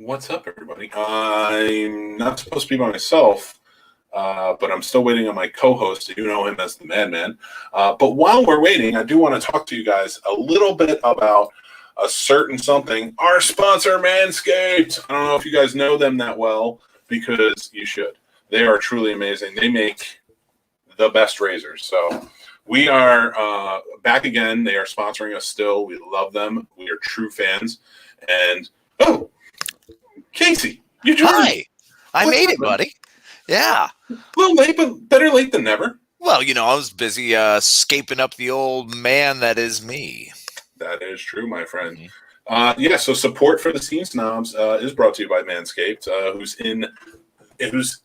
What's up, everybody? I'm not supposed to be by myself, but I'm still waiting on my co-host. You know him as the Madman. But while we're waiting, I do want to talk to you guys a little bit about a certain something. Our sponsor, Manscaped. I don't know if you guys know them that well, because you should. They are truly amazing. They make the best razors. So we are back again. They are sponsoring us still. We love them. We are true fans. And, Casey, you joined. Hi. I made it, buddy. Yeah. A little late, but better late than never. Well, I was busy scaping up the old man that is me. That is true, my friend. So support for the Scene Snobs is brought to you by Manscaped, who's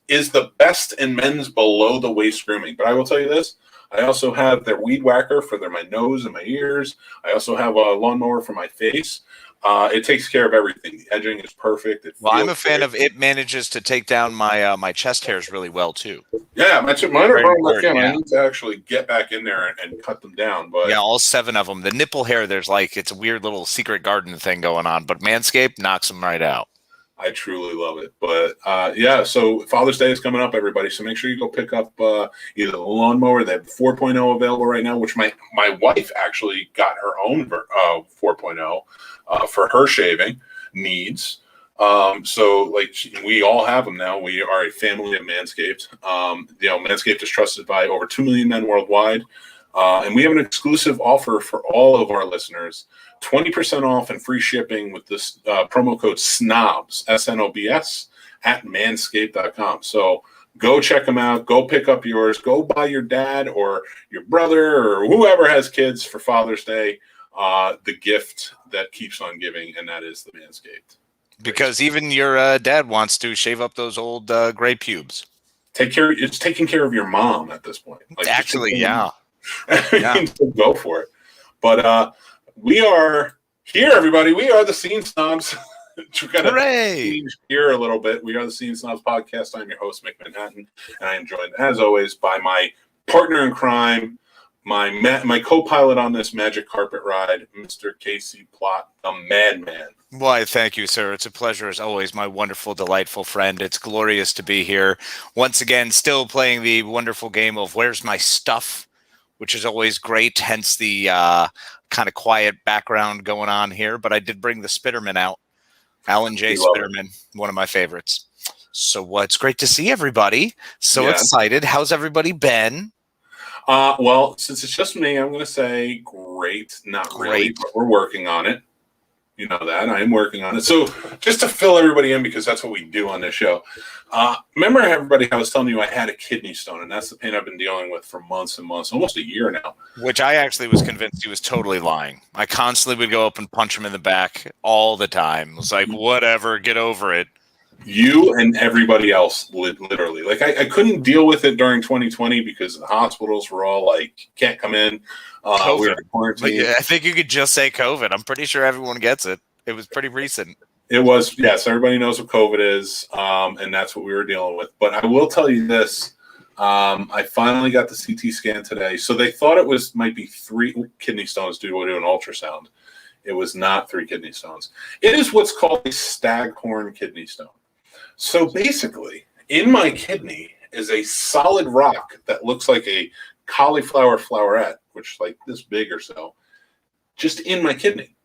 is the best in men's below the waist grooming. But I will tell you this. I also have their weed whacker for my nose and my ears. I also have a lawnmower for my face. It takes care of everything. The edging is perfect. I'm a fan of it. Manages to take down my chest hairs really well too. Yeah, mine are growing my skin. I need to actually get back in there and cut them down. But yeah, all 7 of them. The nipple hair, it's a weird little secret garden thing going on. But Manscaped knocks them right out. I truly love it. But so Father's Day is coming up, everybody. So make sure you go pick up either the lawnmower. They have 4.0 available right now, which my wife actually got her own 4.0 for her shaving needs. We all have them now. We are a family of Manscaped. Manscaped is trusted by over 2 million men worldwide. And we have an exclusive offer for all of our listeners. 20% off and free shipping with this promo code SNOBS, SNOBS, at manscaped.com. So go check them out. Go pick up yours. Go buy your dad or your brother or whoever has kids for Father's Day the gift that keeps on giving, and that is the Manscaped. Because even your dad wants to shave up those old gray pubes. It's taking care of your mom at this point. Actually, yeah. Go for it. But we are here, everybody. We are the Scene Snobs. Change here a little bit. We are the Scene Snobs Podcast. I'm your host, Mick Manhattan, and I am joined, as always, by my partner in crime, my co-pilot on this magic carpet ride, Mr. Casey Plott, the Madman. Why, thank you, sir. It's a pleasure, as always, my wonderful, delightful friend. It's glorious to be here. Once again, still playing the wonderful game of Where's My Stuff, which is always great, hence the kind of quiet background going on here. But I did bring the Spitterman out. Alan J. Spitterman, one of my favorites. So it's great to see everybody. Excited. How's everybody been? Well, since it's just me, I'm going to say great. Not really, but we're working on it. You know that. I am working on it. So just to fill everybody in, because that's what we do on this show. Remember, everybody, I was telling you I had a kidney stone, and that's the pain I've been dealing with for months and months, almost a year now. Which I actually was convinced he was totally lying. I constantly would go up and punch him in the back all the time. It was like, whatever, get over it. You and everybody else, literally. Like, I couldn't deal with it during 2020 because the hospitals were all like, can't come in. We were in quarantine. I think you could just say COVID. I'm pretty sure everyone gets it. It was pretty recent. It was, yes. Everybody knows what COVID is, and that's what we were dealing with. But I will tell you this. I finally got the CT scan today. So they thought it might be 3 kidney stones due to an ultrasound. It was not 3 kidney stones. It is what's called a staghorn kidney stone. So basically, in my kidney is a solid rock that looks like a cauliflower flowerette, which is like this big or so, just in my kidney.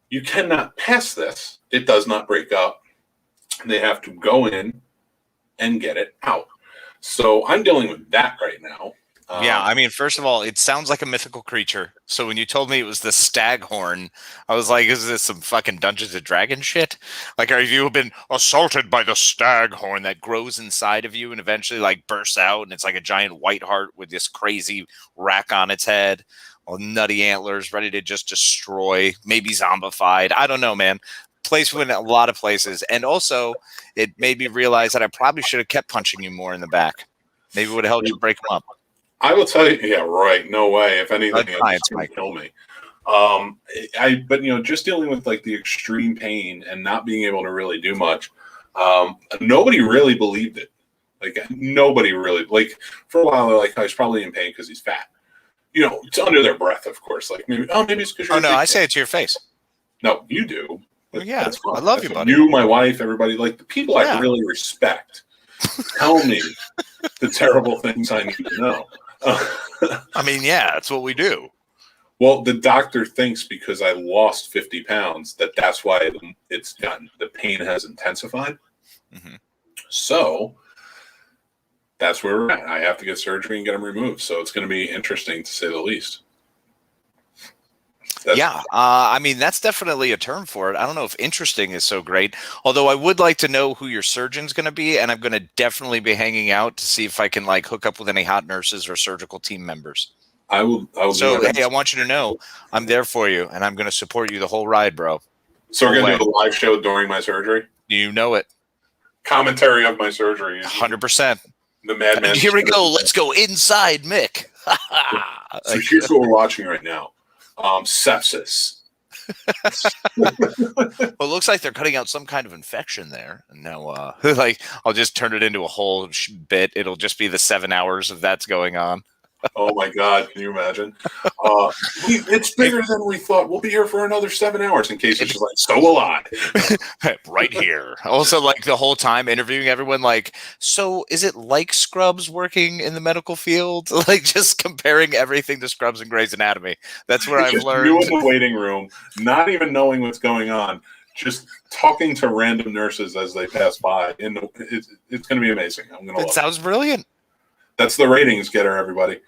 You cannot pass this. It does not break up. They have to go in and get it out. So I'm dealing with that right now. Yeah, I mean, first of all, it sounds like a mythical creature. So when you told me it was the staghorn, I was like, is this some fucking Dungeons and Dragons shit? Like, have you been assaulted by the staghorn that grows inside of you and eventually like bursts out, and it's like a giant white heart with this crazy rack on its head, all nutty antlers, ready to just destroy, maybe zombified. I don't know, man. Place went a lot of places. And also, it made me realize that I probably should have kept punching you more in the back. Maybe it would have helped you break them up. I will tell you, yeah, right. No way. If anything, it's going to kill me. But just dealing with like the extreme pain and not being able to really do much. Nobody really believed it. Like nobody really, like for a while they're like, oh, he's probably in pain because he's fat. It's under their breath, of course. Like maybe it's because. Oh no, I say it to your face. No, you do. Well, yeah, That's fun. I love That's you, fun. buddy. You, my wife, everybody, like the people I Yeah. really respect. Tell me the terrible things I need to know. I mean, yeah, that's what we do. Well, the doctor thinks because I lost 50 pounds that's why the pain has intensified. Mm-hmm. So that's where we're at. I have to get surgery and get them removed. So it's going to be interesting to say the least. I mean, that's definitely a term for it. I don't know if interesting is so great, although I would like to know who your surgeon's going to be, and I'm going to definitely be hanging out to see if I can like hook up with any hot nurses or surgical team members. I will. So, hey, I want you to know I'm there for you, and I'm going to support you the whole ride, bro. So we're going to do a live show during my surgery? You know it. Commentary of my surgery. 100%. The madman. Here we go. Let's go inside, Mick. So here's what we're watching right now. Sepsis. Well, it looks like they're cutting out some kind of infection there. Now, like, I'll just turn it into a whole bit. It'll just be the 7 hours of that's going on. Oh my God! Can you imagine? It's bigger than we thought. We'll be here for another 7 hours. In case it's just like, so will I. Right here. Also, like the whole time interviewing everyone, like, so is it like Scrubs working in the medical field? Like just comparing everything to Scrubs and Grey's Anatomy. That's where I've learned. You in the waiting room, not even knowing what's going on, just talking to random nurses as they pass by. It's going to be amazing. I'm going to. It sounds brilliant. That's the ratings getter, everybody.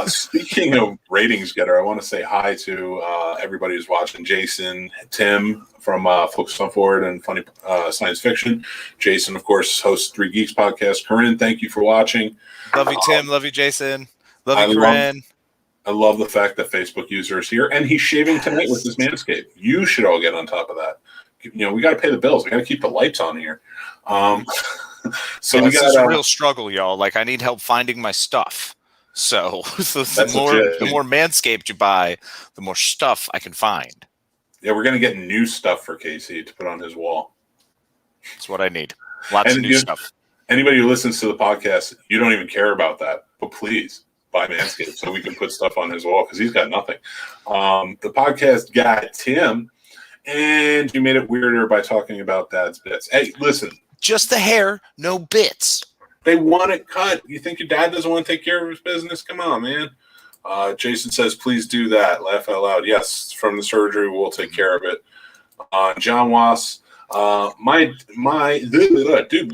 Speaking of ratings getter, I want to say hi to everybody who's watching. Jason, Tim from Focus on Forward and Funny Science Fiction. Jason, of course, hosts 3 Geeks podcast. Corinne, thank you for watching. Love you, Tim. Love you, Jason. Love you, Corinne. I love the fact that Facebook user is here, and he's shaving tonight with his Manscaped. You should all get on top of that. We got to pay the bills. We got to keep the lights on here. So yeah, we this got is a real struggle, y'all. Like, I need help finding my stuff. So the more Manscaped you buy, the more stuff I can find. Yeah, we're going to get new stuff for Casey to put on his wall. That's what I need. Lots of new stuff. Anybody who listens to the podcast, you don't even care about that. But please buy Manscaped so we can put stuff on his wall because he's got nothing. The podcast guy, Tim, and you made it weirder by talking about Dad's bits. Hey, listen. Just the hair, no bits. They want it cut. You think your dad doesn't want to take care of his business? Come on, man. Jason says, please do that. Laugh out loud. Yes, from the surgery, we'll take care of it. John Wass, my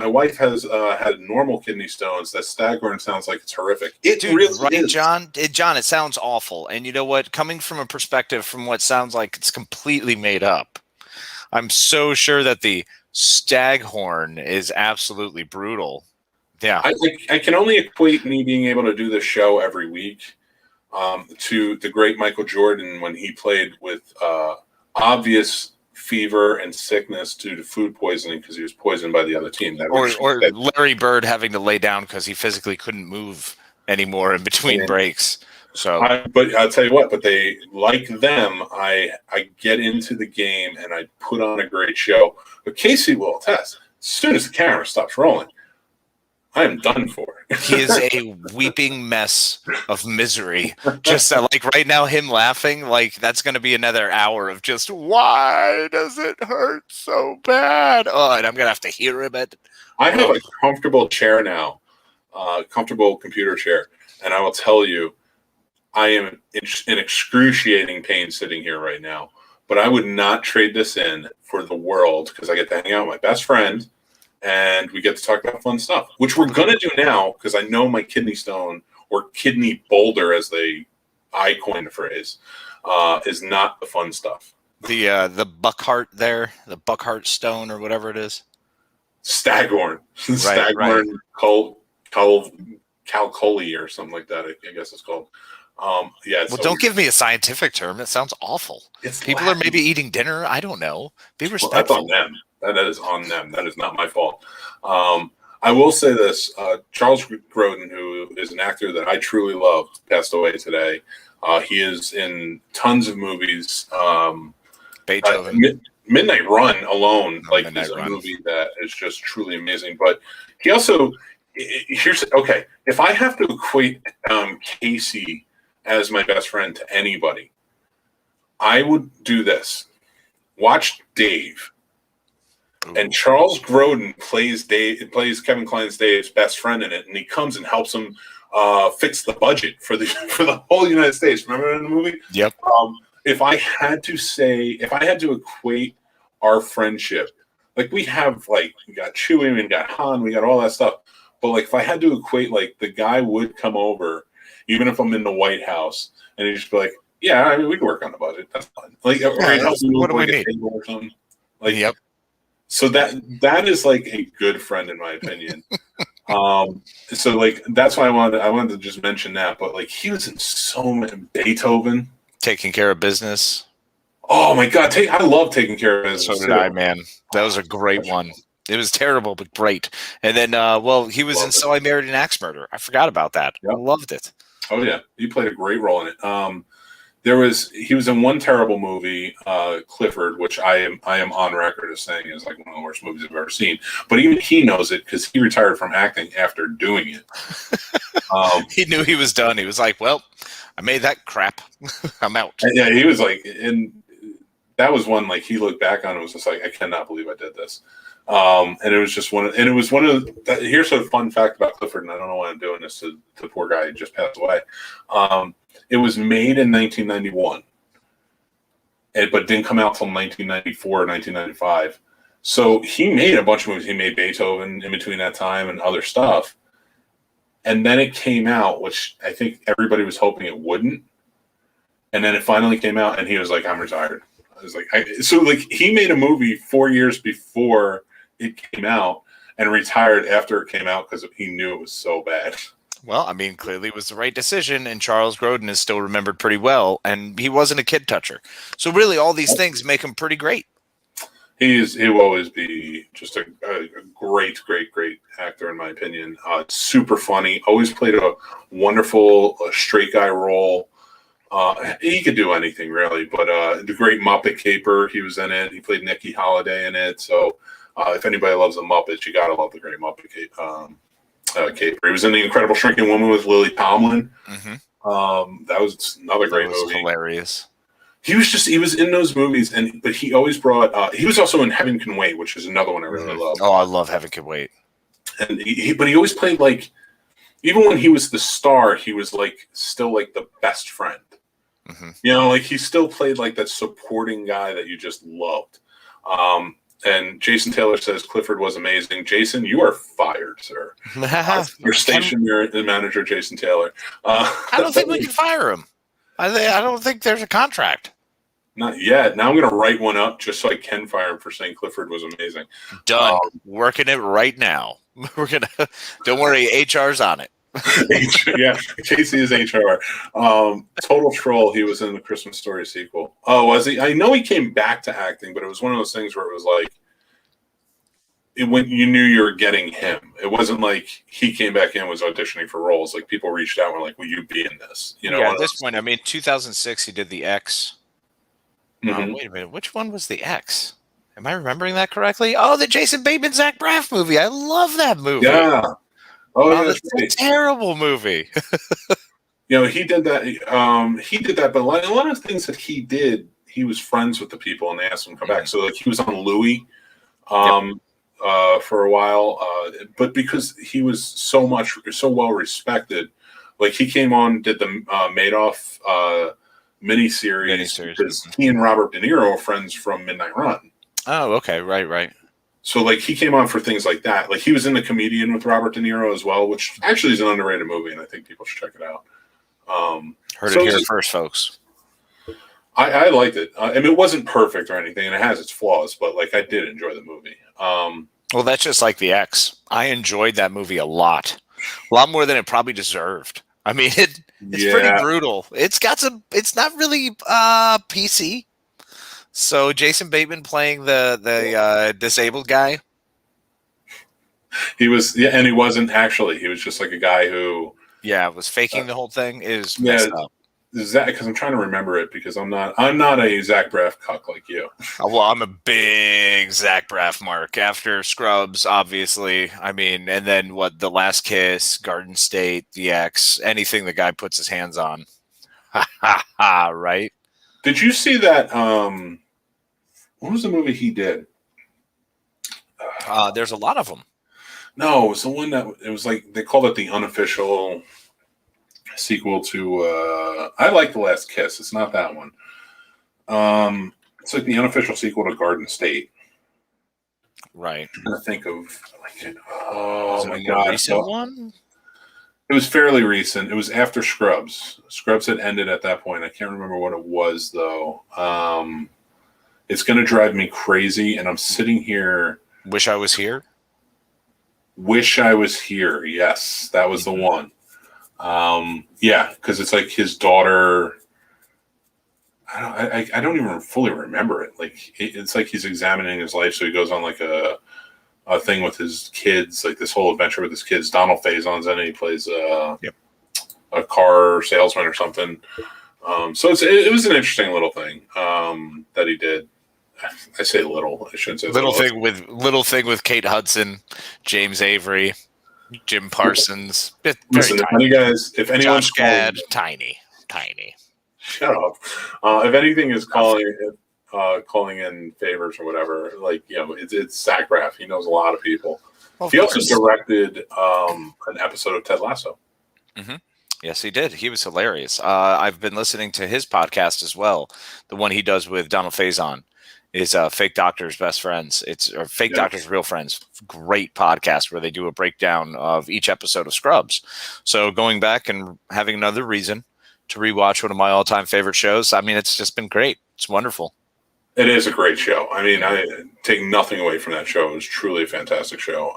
wife has had normal kidney stones. That Staghorn sounds like it's horrific. It really is. John, it sounds awful. And you know what? Coming from a perspective from what sounds like it's completely made up, I'm so sure that the Staghorn is absolutely brutal. Yeah, I can only equate me being able to do this show every week to the great Michael Jordan when he played with obvious fever and sickness due to food poisoning because he was poisoned by the other team. Or Larry Bird having to lay down because he physically couldn't move anymore in between breaks. So, but I'll tell you what. But they like them. I get into the game and I put on a great show. But Casey will attest. As soon as the camera stops rolling, I am done for. He is a weeping mess of misery. Just like right now, him laughing, like that's going to be another hour of just, why does it hurt so bad? Oh, and I'm going to have to hear him. I have a comfortable chair now, comfortable computer chair. And I will tell you, I am in excruciating pain sitting here right now. But I would not trade this in for the world because I get to hang out with my best friend. And we get to talk about fun stuff, which we're going to do now because I know my kidney stone or kidney boulder, as I coined the phrase, is not the fun stuff. The Buckhart there, the Buckhart stone or whatever it is. Staghorn. Right, Staghorn calculi or something like that, I guess it's called. Yeah. Well, don't give me a scientific term. It sounds awful. People are maybe eating dinner. I don't know. Be respectful. Well, that's on them. That is on them. That is not my fault. I will say this. Charles Grodin, who is an actor that I truly love, passed away today. He is in tons of movies. Beethoven. Midnight Run alone is a Run. movie that is just truly amazing. But he also, if I have to equate Casey as my best friend to anybody, I would do this. Watch Dave. Ooh. And Charles Grodin plays Kevin Kline's Dave's best friend in it, and he comes and helps him fix the budget for the whole United States. Remember in the movie? Yep. If I had to equate our friendship, like we got Chewie, we got Han, we got all that stuff. But like if I had to equate, like the guy would come over, even if I'm in the White House, and he'd just be like, "Yeah, I mean, we can work on the budget. That's fine." Like, or he'd help me what do with we like, need? a table or something. Like, Yep. So that is like a good friend in my opinion. So like that's why I wanted to just mention that. But like he was in so many Beethoven, Taking Care of Business. Oh my god, I love Taking Care of Business. So did I, man. That was a great one. It was terrible, but great. And then, he was in So I Married an Axe Murderer. I forgot about that. Yep. I loved it. Oh yeah, he played a great role in it. He was in one terrible movie, Clifford, which I am on record as saying is like one of the worst movies I've ever seen. But even he knows it because he retired from acting after doing it. He knew he was done. He was like, "Well, I made that crap. I'm out." Yeah, he was like, and that was one like he looked back on and was just like, "I cannot believe I did this." And it was just here's a fun fact about Clifford, and I don't know why I'm doing this to the poor guy who just passed away. It was made in 1991, but didn't come out till 1994 or 1995. So he made a bunch of movies. He made Beethoven in between that time and other stuff. And then it came out, which I think everybody was hoping it wouldn't. And then it finally came out, and he was like, "I'm retired." I was like, he made a movie 4 years before it came out and retired after it came out because he knew it was so bad. Well, I mean, clearly it was the right decision, and Charles Grodin is still remembered pretty well, and he wasn't a kid toucher. So really, all these things make him pretty great. He will always be just a great actor, in my opinion. Super funny. Always played a wonderful straight guy role. He could do anything, really. But the Great Muppet Caper, he was in it. He played Nicky Holiday in it. So if anybody loves the Muppets, you got to love the Great Muppet Caper. He was in The Incredible Shrinking Woman with Lily Tomlin. Mm-hmm. That was another great movie. Hilarious. He was in those movies, but he always brought. He was also in Heaven Can Wait, which is another one I really love. Oh, I love Heaven Can Wait. And but he always played like, even when he was the star, he was like still like the best friend. Mm-hmm. You know, like he still played like that supporting guy that you just loved. And Jason Taylor says Clifford was amazing. Jason, you are fired, sir. Your station manager, Jason Taylor. I don't think we can fire him. I don't think there's a contract. Not yet. Now I'm going to write one up just so I can fire him for saying Clifford was amazing. Done. Working it right now. We're gonna. Don't worry, HR's on it. Yeah, Casey is HR. Total Troll. He was in the Christmas Story sequel. Oh, was he? I know he came back to acting, but it was one of those things where it was like, when you knew you were getting him. It wasn't like he came back in, was auditioning for roles. Like people reached out and were like, "Will you be in this?" You know. Yeah, at this point, I mean, 2006, he did The X. Mm-hmm. Wait a minute, which one was The X? Am I remembering that correctly? Oh, the Jason Bateman Zach Braff movie. I love that movie. Yeah. Oh, that's a terrible movie. He did that. But a lot of things that he did, he was friends with the people, and they asked him to come back. So like he was on Louis, for a while, but because he was so well respected, like he came on, did the Madoff miniseries because he and Robert De Niro are friends from Midnight Run. Oh, okay, right. So, like, he came on for things like that. Like, he was in The Comedian with Robert De Niro as well, which actually is an underrated movie, and I think people should check it out. Heard it here first, folks. I liked it. I mean, it wasn't perfect or anything, and it has its flaws, but, like, I did enjoy the movie. Well, that's just like The X. I enjoyed that movie a lot more than it probably deserved. I mean, it's pretty brutal. It's not really PC. So Jason Bateman playing the disabled guy. He was, and he wasn't actually. He was just like a guy who, was faking the whole thing. Is messed up. Zach, because I'm trying to remember it because I'm not a Zach Braff cuck like you. Well, I'm a big Zach Braff mark after Scrubs, obviously. I mean, and then The Last Kiss, Garden State, The X, anything the guy puts his hands on. Right? Did you see that What was the movie he did? There's a lot of them. No, it was the one that it was like they called it the unofficial sequel to. I like The Last Kiss. It's not that one. It's like the unofficial sequel to Garden State. Right. I'm trying to think of like. Oh my a god! recent one. It was fairly recent. It was after Scrubs. Scrubs had ended at that point. I can't remember what it was though. It's going to drive me crazy, and I'm sitting here. Wish I Was Here. Wish I Was Here. Yes, that was the one. Yeah, because it's like his daughter. I don't even fully remember it. Like it's like he's examining his life, so he goes on like a thing with his kids, like this whole adventure with his kids. Donald Faison's in it. He plays a car salesman or something. So it was an interesting little thing that he did. I say little. I shouldn't say little thing with Kate Hudson, James Avery, Jim Parsons. Listen, if anyone's Josh Gad, tiny. Shut up. If anything is calling in favors or whatever, like it's Zach Braff. He knows a lot of people. He also directed an episode of Ted Lasso. Mm-hmm. Yes, he did. He was hilarious. I've been listening to his podcast as well. The one he does with Donald Faison is Fake Doctors Best Friends. It's Fake Doctors Real Friends. Great podcast where they do a breakdown of each episode of Scrubs. So going back and having another reason to rewatch one of my all-time favorite shows. I mean, it's just been great. It's wonderful. It is a great show. I mean, I take nothing away from that show. It was truly a fantastic show.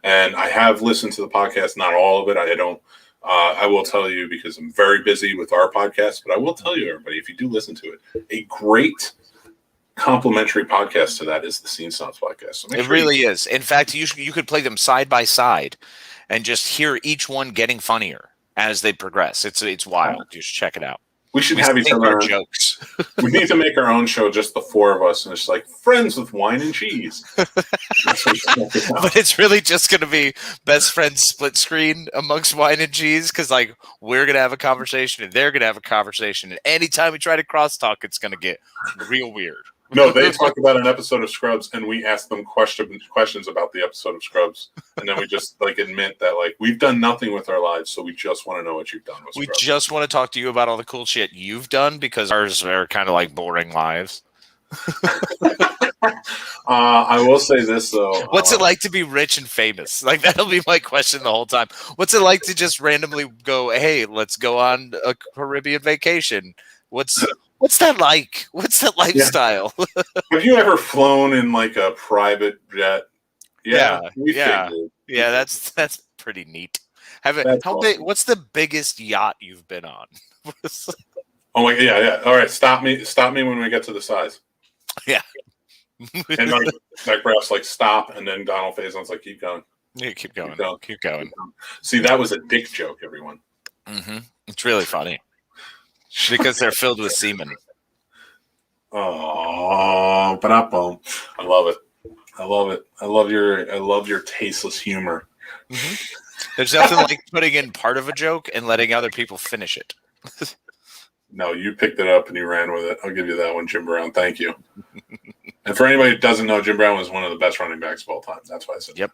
And I have listened to the podcast, not all of it. I will tell you because I'm very busy with our podcast, but I will tell you, everybody, if you do listen to it, a great complimentary podcast to that is the Scene Snobs Podcast. So it really is. In fact, you could play them side by side and just hear each one getting funnier as they progress. It's wild. You should check it out. We should have each other jokes. We need to make our own show, just the four of us, and it's like friends with wine and cheese. But it's really just going to be best friends split screen amongst wine and cheese because, like, we're going to have a conversation and they're going to have a conversation, and anytime we try to crosstalk, it's going to get real weird. No, they talk about an episode of Scrubs, and we ask them questions about the episode of Scrubs, and then we just like admit that like we've done nothing with our lives, so we just want to know what you've done with Scrubs. We just want to talk to you about all the cool shit you've done because ours are kind of like boring lives. I will say this though: what's it like to be rich and famous? Like that'll be my question the whole time. What's it like to just randomly go, "Hey, let's go on a Caribbean vacation"? What's that like? What's that lifestyle? Yeah. Have you ever flown in like a private jet? Yeah, that's pretty neat. Awesome. What's the biggest yacht you've been on? Oh my, yeah. All right, stop me when we get to the size. Yeah. And like Braff's like stop, and then Donald Faison's like keep going. Yeah, keep going. See, that was a dick joke, everyone. Mm-hmm. It's really funny. Because they're filled with semen. Oh, but I love it. I love your tasteless humor. Mm-hmm. There's nothing like putting in part of a joke and letting other people finish it. No, you picked it up and you ran with it. I'll give you that one, Jim Brown. Thank you. And for anybody who doesn't know, Jim Brown was one of the best running backs of all time. That's why I said. Yep.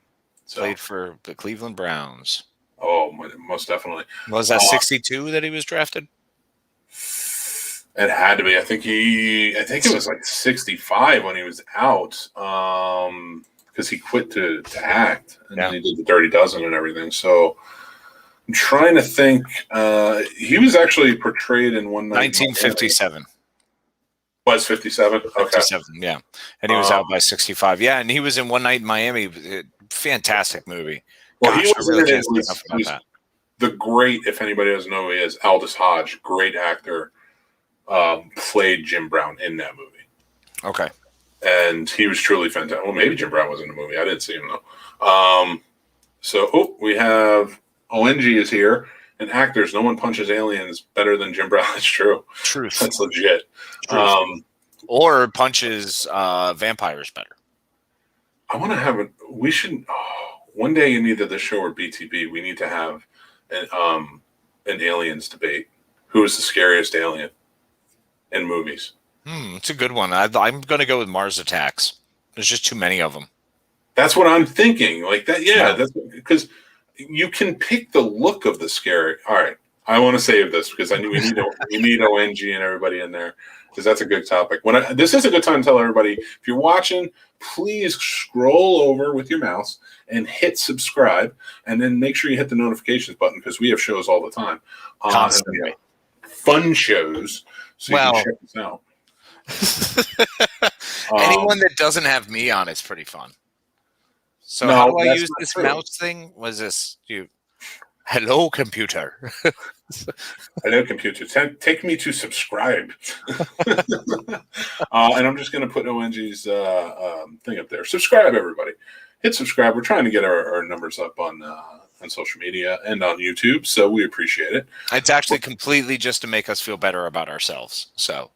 Played for the Cleveland Browns. Oh, most definitely. Was that 62 that he was drafted? It had to be. I think it was like 65 when he was out, because he quit to act, and then he did the Dirty Dozen and everything. So I'm trying to think. He was actually portrayed in one night. 1957. Was 57? Okay. 57, yeah. And he was out by 65. Yeah, and he was in One Night in Miami. Fantastic movie. Well, he was really the great, if anybody doesn't know who he is, Aldous Hodge, great actor. Played Jim Brown in that movie. Okay. And he was truly fantastic. Well, maybe Jim Brown was in the movie. I didn't see him though. We have ONG is here. And actors, no one punches aliens better than Jim Brown. That's true. Truth. That's legit. Or punches vampires better. I want to have it. We should one day in either this show or BTB. We need to have an aliens debate. Who is the scariest alien in movies? It's a good one. I'm going to go with Mars Attacks. There's just too many of them. That's what I'm thinking. Like that, yeah. Yeah. That's because you can pick the look of the scary. All right, I want to save this because I knew we need ONG and everybody in there because that's a good topic. This is a good time to tell everybody if you're watching, please scroll over with your mouse and hit subscribe, and then make sure you hit the notifications button because we have shows all the time. Constantly. Fun shows, so you can check us out. Anyone that doesn't have me on is pretty fun. So how do I use this mouse thing? Was this you? Hello, computer. Hello, computer. Take me to subscribe. And I'm just going to put ONG's thing up there. Subscribe, everybody. Hit subscribe. We're trying to get our numbers up on social media and on YouTube, so we appreciate it. It's actually completely just to make us feel better about ourselves. So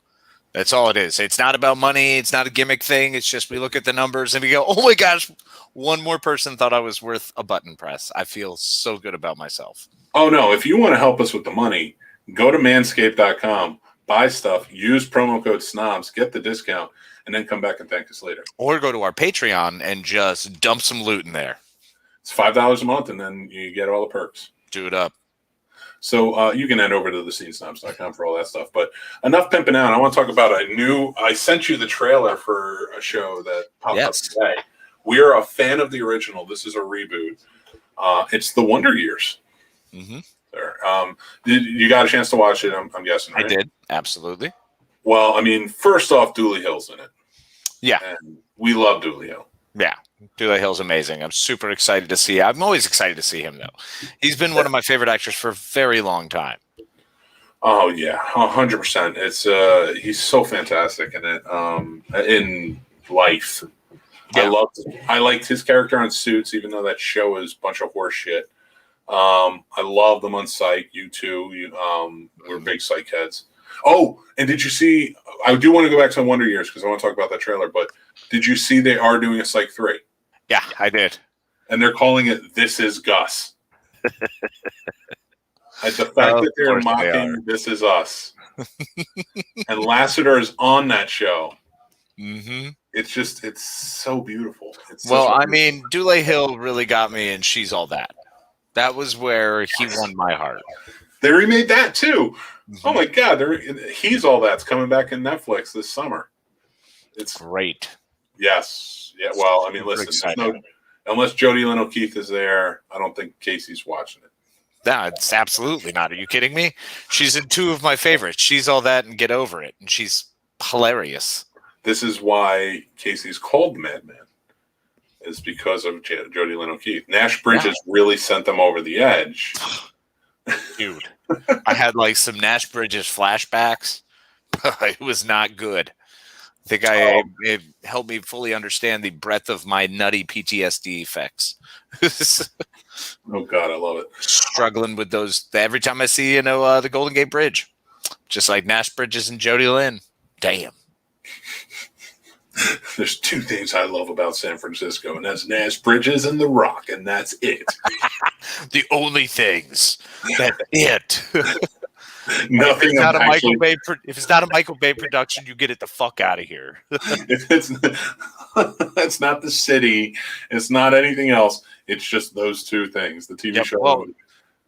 that's all it is. It's not about money. It's not a gimmick thing. It's just we look at the numbers and we go, oh my gosh, one more person thought I was worth a button press. I feel so good about myself. Oh, no. If you want to help us with the money, go to manscaped.com, buy stuff, use promo code SNOBS, get the discount, and then come back and thank us later. Or go to our Patreon and just dump some loot in there. It's $5 a month, and then you get all the perks. Do it up. So you can head over to the scenesnobs.com for all that stuff. But enough pimping out. I want to talk about I sent you the trailer for a show that popped up today. We are a fan of the original. This is a reboot. It's the Wonder Years. Mm-hmm. You got a chance to watch it, I'm guessing, right? I did. Absolutely. Well, I mean, first off, Dooley Hill's in it. Yeah. And we love Dooley Hill. Yeah. Dooley Hill's amazing. I'm super excited to see. I'm always excited to see him, though. He's been one of my favorite actors for a very long time. Oh yeah, 100%. It's he's so fantastic in it. In life, yeah. I liked his character on Suits, even though that show is a bunch of horse shit. I love them on Psych. You too. We're big Psych heads. Oh, and did you see? I do want to go back to Wonder Years because I want to talk about that trailer. But did you see they are doing a Psych 3? Yeah, I did. And they're calling it "This Is Gus." And the fact that they're mocking "This Is Us," and Lasseter is on that show. Mm-hmm. It's so beautiful. I mean, Dooley Hill really got me, and She's All That. That was where he won my heart. They remade that too. Mm-hmm. Oh my God! He's All That's coming back in Netflix this summer. It's great. Yes. Yeah. Well, I mean, listen. Unless Jodie Lynn O'Keefe is there, I don't think Casey's watching it. No, it's absolutely not. Are you kidding me? She's in 2 of my favorites. She's All That and Get Over It, and she's hilarious. This is why Casey's called Madman, is because of Jodie Lynn O'Keefe. Nash Bridges really sent them over the edge. Dude, I had like some Nash Bridges flashbacks. It was not good. I think it helped me fully understand the breadth of my nutty PTSD effects. Oh God, I love it. Struggling with those every time I see the Golden Gate Bridge, just like Nash Bridges and Jodie Lynn. Damn. There's 2 things I love about San Francisco, and that's Nash Bridges and The Rock, and that's it. The only things. That's it. Nothing. If it's not a Michael Bay production, you get it the fuck out of here. It's not the city. It's not anything else. It's just those 2 things. The TV show. Well,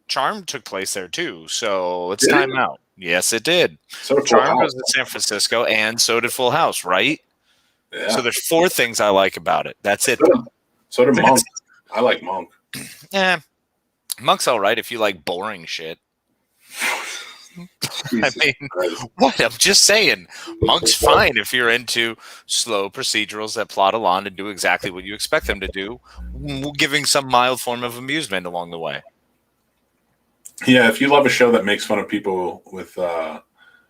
Charmed took place there too, so let's time out. Yes, it did. So Charmed was in San Francisco, and so did Full House, right? Yeah. So there's 4 things I like about it. That's it. So did Monk. I like Monk. Yeah, Monk's all right if you like boring shit. I mean, what? I'm just saying, Monk's fine if you're into slow procedurals that plot along and do exactly what you expect them to do, giving some mild form of amusement along the way. Yeah, if you love a show that makes fun of people with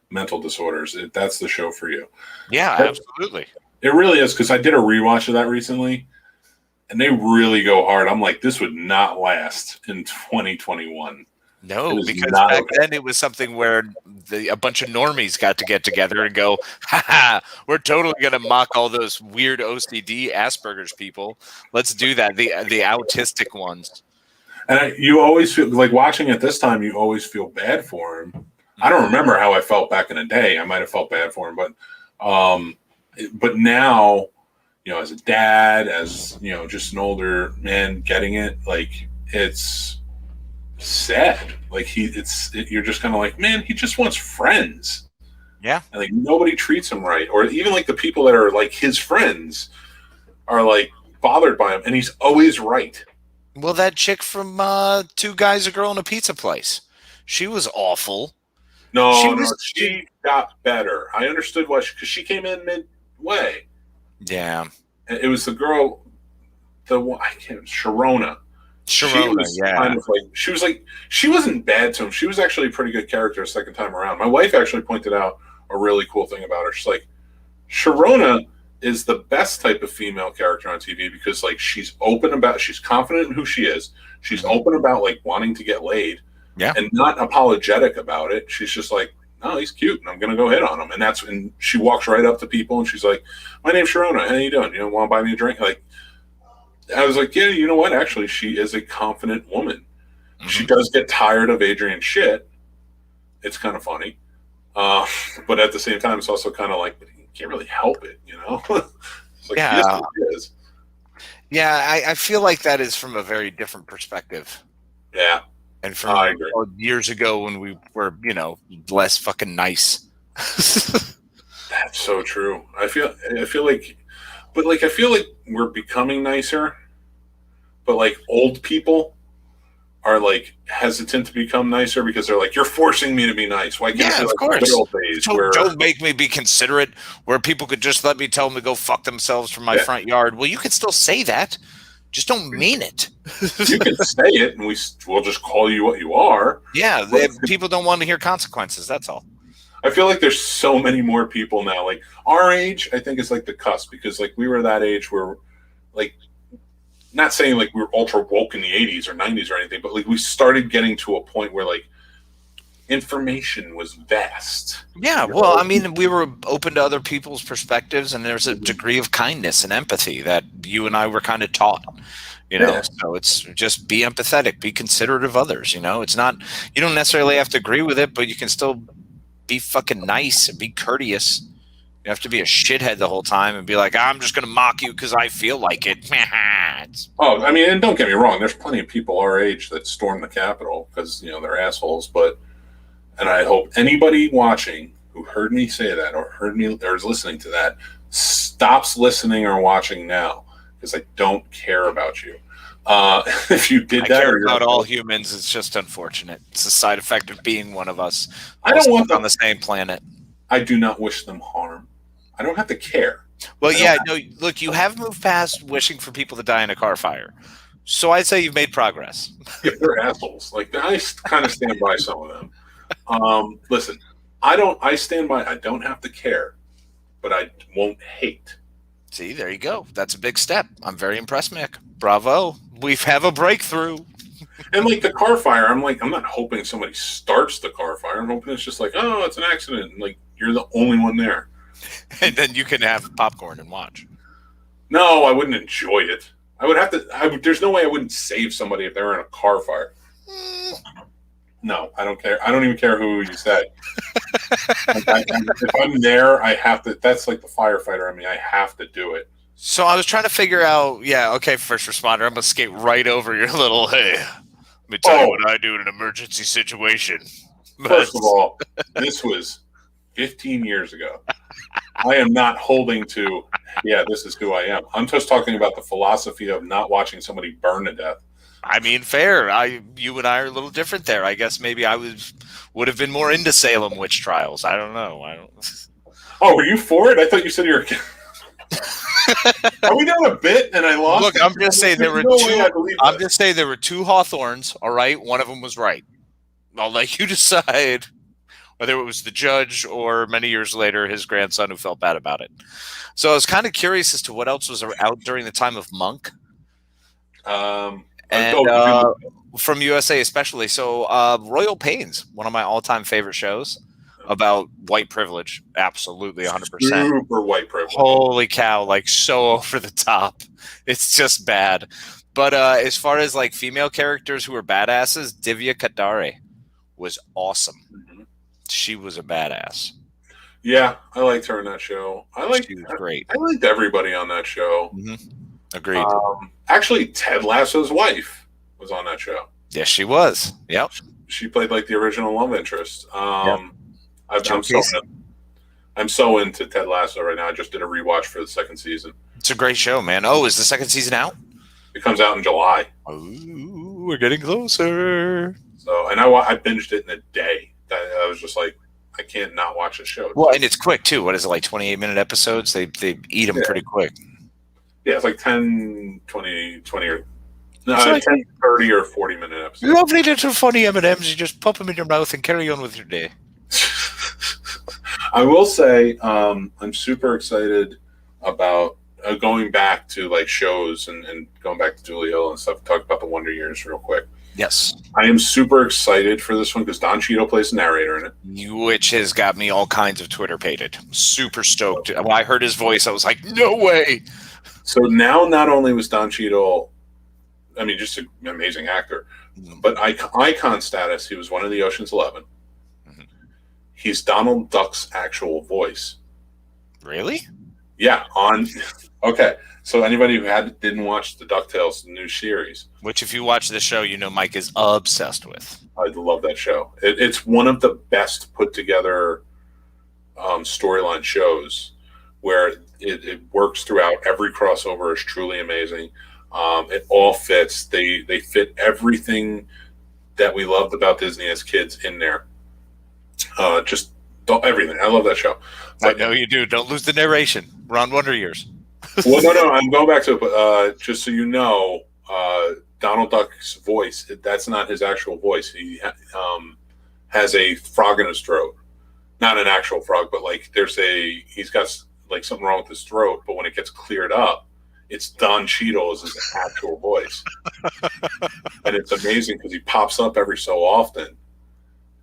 mental disorders, that's the show for you. Yeah, absolutely. It really is, because I did a rewatch of that recently, and they really go hard. I'm like, this would not last in 2021. No, because back then it was something where a bunch of normies got to get together and go, ha, we're totally going to mock all those weird OCD Asperger's people. Let's do that, the autistic ones. And you always feel like watching it this time, you always feel bad for him. I don't remember how I felt back in the day. I might have felt bad for him, but But now, as a dad, as just an older man getting it, like it's sad. Like you're just kind of like, man, he just wants friends. Yeah. And like nobody treats him right, or even like the people that are like his friends are like bothered by him, and he's always right. Well, that chick from Two Guys, a Girl, and a Pizza Place, she was awful. She got better. I understood why, because she came in midway. Yeah. And it was the girl, Sharona. Sharona, yeah. Kind of like, she wasn't bad to him. She was actually a pretty good character the second time around. My wife actually pointed out a really cool thing about her. She's like, Sharona is the best type of female character on TV because like she's confident in who she is. She's open about like wanting to get laid. Yeah. And not apologetic about it. She's just like, oh, he's cute, and I'm gonna go hit on him. And that's when she walks right up to people and she's like, my name's Sharona. How you doing? Want to buy me a drink? Like, I was like, yeah, you know what? Actually, she is a confident woman. Mm-hmm. She does get tired of Adrian's shit. It's kind of funny. But at the same time, it's also kind of like, you can't really help it, It's like, yeah. Yes, it is. Yeah, I feel like that is from a very different perspective. Yeah. And from years ago when we were, less fucking nice. That's so true. I feel like we're becoming nicer, but like old people are like hesitant to become nicer because they're like, you're forcing me to be nice. Why can't of course. Good old days don't make me be considerate, where people could just let me tell them to go fuck themselves from my front yard. Well, you can still say that. Just don't mean it. You can say it, and we'll just call you what you are. Yeah, people don't want to hear consequences. That's all. I feel like there's so many more people now. Like our age, I think is like the cusp because like we were that age where, like, not saying like we were ultra woke in the 80s or 90s or anything, but like we started getting to a point where like information was vast. Yeah, well, I mean, we were open to other people's perspectives, and there's a degree of kindness and empathy that you and I were kind of taught, So it's just be empathetic, be considerate of others, It's not, you don't necessarily have to agree with it, but you can still be fucking nice and be courteous. You have to be a shithead the whole time and be like, I'm just going to mock you because I feel like it. Oh, I mean, and don't get me wrong. There's plenty of people our age that storm the Capitol because, they're assholes, and I hope anybody watching who heard me say that or is listening to that stops listening or watching now because I don't care about you. If you did that, I care about all humans. It's just unfortunate. It's a side effect of being one of us. I don't want them on the same planet. I do not wish them harm. I don't have to care. Well, look, you have moved past wishing for people to die in a car fire. So I'd say you've made progress. Yeah, they're assholes. Like, I kind of stand by some of them. Listen, I stand by, I don't have to care, but I won't hate. See, there you go. That's a big step. I'm very impressed, Mick. Bravo. We have a breakthrough. And like the car fire, I'm not hoping somebody starts the car fire. I'm hoping it's just like, oh, it's an accident. And like, you're the only one there. And then you can have popcorn and watch. No, I wouldn't enjoy it. I would have to, there's no way I wouldn't save somebody if they were in a car fire. No, I don't care. I don't even care who you said. If I'm there, I have to, that's like the firefighter. I mean, I have to do it. So I was trying to figure out, first responder, I'm going to skate right over your little, hey, let me tell you what I do in an emergency situation. First of all, this was 15 years ago. I am not holding to, this is who I am. I'm just talking about the philosophy of not watching somebody burn to death. I mean, fair. You and I are a little different there. I guess maybe I would have been more into Salem witch trials. I don't know. Oh, were you for it? I thought you said you were. Are we doing a bit and I lost? Look, I'm just saying there were two. I'm just saying there were two Hawthorns. All right, one of them was right. I'll let you decide whether it was the judge or many years later his grandson who felt bad about it. So I was kind of curious as to what else was out during the time of Monk. From USA especially. So Royal Pains, one of my all-time favorite shows about white privilege. Absolutely 100%. Super white privilege. Holy cow, like so over the top. It's just bad. But as far as like female characters who were badasses, Divya Kadare was awesome. Mm-hmm. She was a badass. Yeah, I liked her in that show. She was great. I liked everybody on that show. Agreed. Actually, Ted Lasso's wife was on that show. Yes, she was. Yep. She played like the original love interest. Yep. I'm so into Ted Lasso right now. I just did a rewatch for the second season. It's a great show, man. Oh, is the second season out? It comes out in July. Ooh, we're getting closer. So, and I binged it in a day. I was just like, I can't not watch the show. Well, and it's quick too. What is it, like 28-minute episodes? They eat them pretty quick. Yeah, it's like 10, 20 or no, like 10, 30 or 40-minute episodes. Lovely little funny M&Ms. You just pop them in your mouth and carry on with your day. I will say I'm super excited about going back to like shows and going back to Julie Hill and stuff. Talk about the Wonder Years real quick. Yes. I am super excited for this one because Don Cheadle plays the narrator in it. Which has got me all kinds of Twitter pated. Super stoked. When I heard his voice, I was like, no way. So now not only was Don Cheadle, I mean, just an amazing actor, but icon status, he was one of the Ocean's 11. He's Donald Duck's actual voice. Really? Yeah. Okay. So anybody who didn't watch the DuckTales new series, which if you watch the show, you know Mike is obsessed with. I love that show. It's one of the best put together storyline shows where it works throughout. Every crossover is truly amazing. It all fits. They fit everything that we loved about Disney as kids in there. Just everything. I love that show. But, I know you do. Don't lose the narration. We're on Wonder Years. Well, no. I'm going back to it, but just so you know, Donald Duck's voice, that's not his actual voice. He has a frog in his throat. Not an actual frog, but like he's got like something wrong with his throat, but when it gets cleared up, it's Don Cheadle as his actual voice. And it's amazing because he pops up every so often.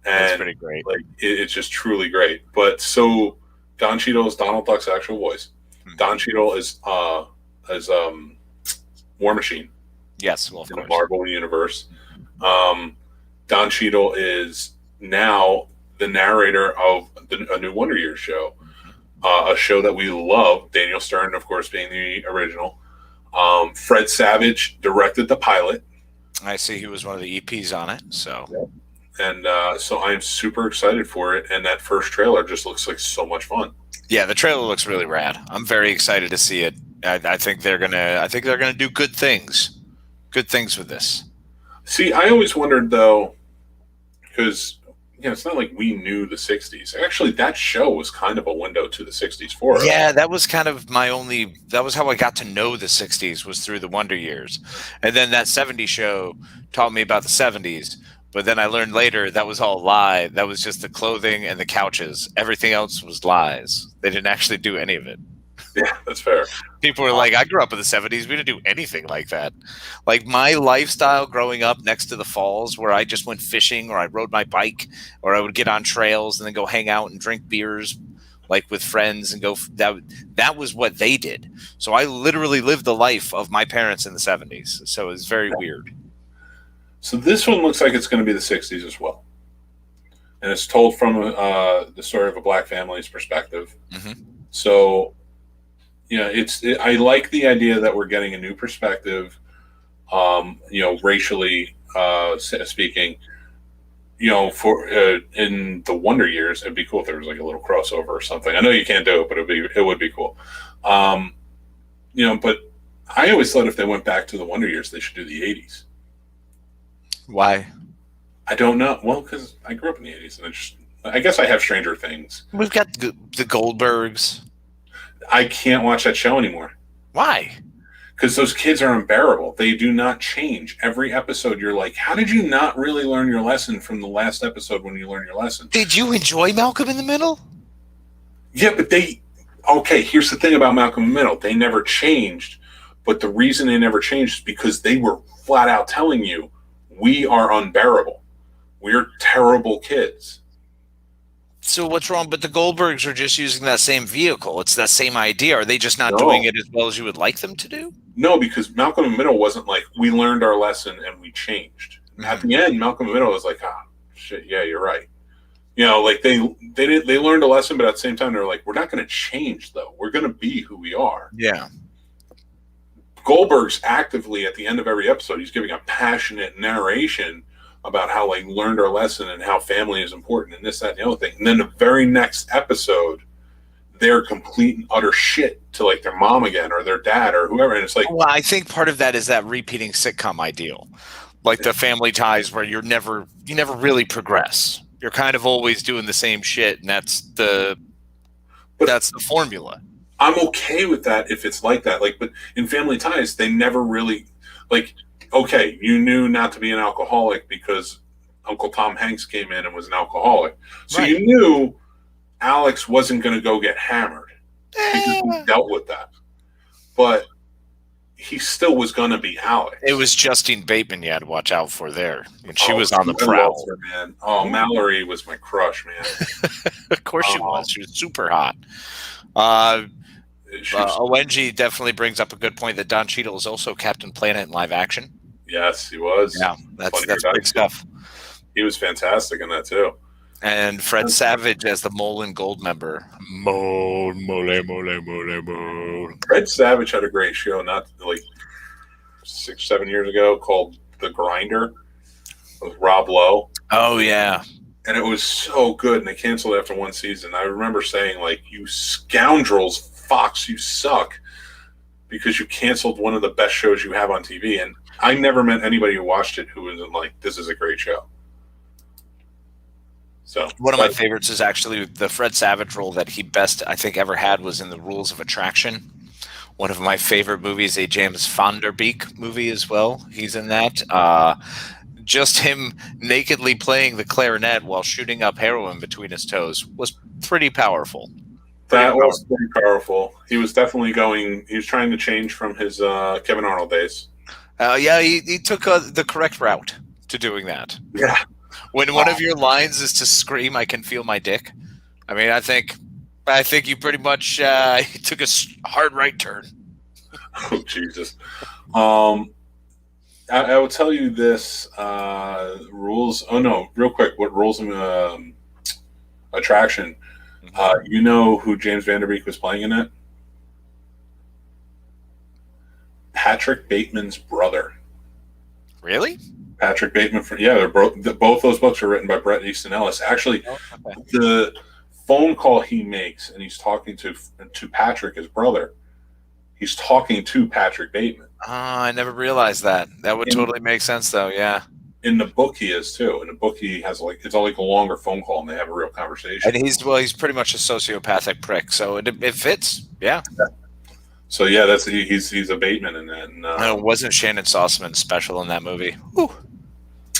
And that's pretty great. Like it's just truly great. But so Don Cheadle is Donald Duck's actual voice. Don Cheadle is War Machine. Yes, well, of course. In the Marvel universe. Don Cheadle is now the narrator of a new Wonder Years show, a show that we love. Daniel Stern, of course, being the original. Fred Savage directed the pilot. I see he was one of the EPs on it. So. Yep. And so I'm super excited for it. And that first trailer just looks like so much fun. Yeah, the trailer looks really rad. I'm very excited to see it. I think they're gonna do good things. Good things with this. See, I always wondered though, because it's not like we knew the 60s. Actually, that show was kind of a window to the 60s for us. Yeah, that was kind of that was how I got to know the 60s, was through the Wonder Years. And then that 70s show taught me about the 70s. But then I learned later that was all a lie. That was just the clothing and the couches. Everything else was lies. They didn't actually do any of it. Yeah, that's fair. People were like, I grew up in the 70s. We didn't do anything like that. Like my lifestyle growing up next to the falls, where I just went fishing or I rode my bike or I would get on trails and then go hang out and drink beers like with friends and go. That was what they did. So I literally lived the life of my parents in the 70s. So it's very weird. So this one looks like it's going to be the 60s as well. And it's told from the story of a black family's perspective. Mm-hmm. So, I like the idea that we're getting a new perspective, racially speaking, for in the Wonder Years. It'd be cool if there was like a little crossover or something. I know you can't do it, but it would be cool. But I always thought if they went back to the Wonder Years, they should do the 80s. Why? I don't know. Well, because I grew up in the 80s, and I guess I have Stranger Things. We've got the Goldbergs. I can't watch that show anymore. Why? Because those kids are unbearable. They do not change. Every episode, you're like, how did you not really learn your lesson from the last episode when you learned your lesson? Did you enjoy Malcolm in the Middle? Yeah, but here's the thing about Malcolm in the Middle. They never changed, but the reason they never changed is because they were flat out telling you, we are unbearable. We're terrible kids. So what's wrong? But the Goldbergs are just using that same vehicle. It's that same idea. Are they just not doing it as well as you would like them to do? No, because Malcolm in the Middle wasn't like, we learned our lesson and we changed. Mm-hmm. At the end, Malcolm in the Middle was like, shit, yeah, you're right. Like they learned a lesson, but at the same time, they're like, we're not going to change, though. We're going to be who we are. Yeah. Goldberg's actively at the end of every episode, he's giving a passionate narration about how like learned our lesson and how family is important and this, that, and the other thing. And then the very next episode, they're complete and utter shit to like their mom again or their dad or whoever. And it's like, well, I think part of that is that repeating sitcom ideal, like the family ties where you never really progress. You're kind of always doing the same shit, and that's the formula. I'm okay with that if it's like that. Like, but in Family Ties, they never really like. Okay, you knew not to be an alcoholic because Uncle Tom Hanks came in and was an alcoholic, so Right. you knew Alex wasn't going to go get hammered. He dealt with that, but he still was going to be Alex. It was Justine Bateman you had to watch out for there when she was on the prowl. Her, man. Oh, Mallory was my crush, man. Of course she was. She was super hot. ONG definitely brings up a good point that Don Cheadle is also Captain Planet in live action. Yes, he was. Yeah, that's big stuff. He was fantastic in that too. And Fred Savage as the Mole and Gold member. Mole. Fred Savage had a great show, not like 6-7 years ago, called The Grinder with Rob Lowe. Oh yeah. And it was so good, and they canceled it after one season. I remember saying, like, you scoundrels, Fox, you suck, because you canceled one of the best shows you have on TV. And I never met anybody who watched it who wasn't like, this is a great show. So one of my favorites is actually the Fred Savage role that he best, I think, ever had was in The Rules of Attraction. One of my favorite movies, a James Van Der Beek movie as well. He's in that. Just him nakedly playing the clarinet while shooting up heroin between his toes was pretty powerful. That was pretty powerful. He was definitely he was trying to change from his Kevin Arnold days. Yeah, he took the correct route to doing that. Yeah. When one of your lines is to scream, "I can feel my dick." I mean, I think you pretty much took a hard right turn. Oh, Jesus. I will tell you this rules. Oh no, real quick. What rules of attraction? You know who James Van Der Beek was playing in it? Patrick Bateman's brother. Really? Patrick Bateman. They're both those books are written by Bret Easton Ellis. Actually, the phone call he makes, and he's talking to Patrick, his brother. He's talking to Patrick Bateman. I never realized that. That would totally make sense, though. Yeah. In the book, he is too. In the book, he has it's a longer phone call, and they have a real conversation. And he's pretty much a sociopathic prick, so it fits. Yeah. So yeah, he's a Bateman in that. And, wasn't Shannon Sossman special in that movie? Whew.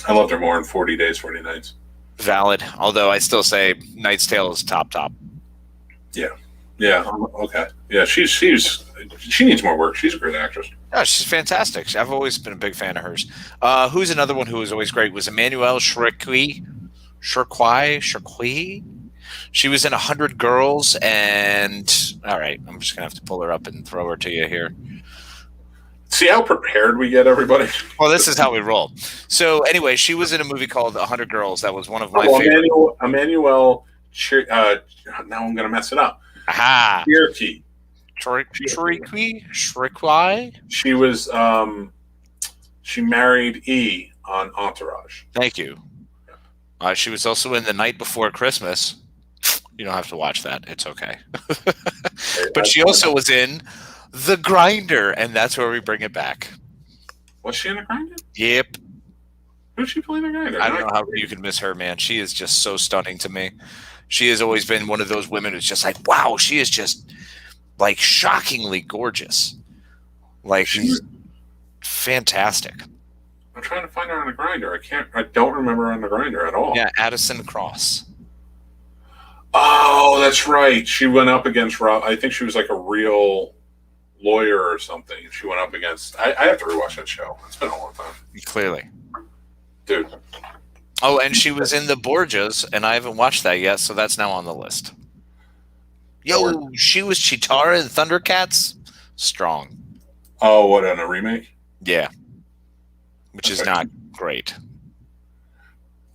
I loved her more in 40 Days, 40 Nights. Valid. Although I still say Knight's Tale is top. Yeah. Yeah. Okay. Yeah. She needs more work. She's a great actress. Oh, she's fantastic. I've always been a big fan of hers. Who's another one who was always great was Emmanuelle Chriqui. She was in 100 Girls, and all right, I'm just gonna have to pull her up and throw her to you here. See how prepared we get, everybody? Well, this is how we roll. So anyway, she was in a movie called 100 Girls. That was one of my favorite. Emmanuelle, now I'm gonna mess it up. Aha. Chriqui. She was she married E on Entourage. Thank you. She was also in The Night Before Christmas. You don't have to watch that. It's okay. But she also was in The Grinder, and that's where we bring it back. Was she in The Grinder? Yep. Who's she playing The Grinder? I don't know how you can miss her, man. She is just so stunning to me. She has always been one of those women who's just like, wow, she is just like shockingly gorgeous. Like she's fantastic. I'm trying to find her on The Grinder. I don't remember her on The Grinder at all. Yeah, Addison Cross. Oh, that's right. She went up against Rob. I think she was like a real lawyer or something. She went up against. I have to rewatch that show. It's been a long time. Clearly. Dude. Oh, and she was in The Borgias, and I haven't watched that yet, so that's now on the list. Yo, she was Cheetara in Thundercats. Strong. Oh, what, on a remake? Yeah. Which is not great.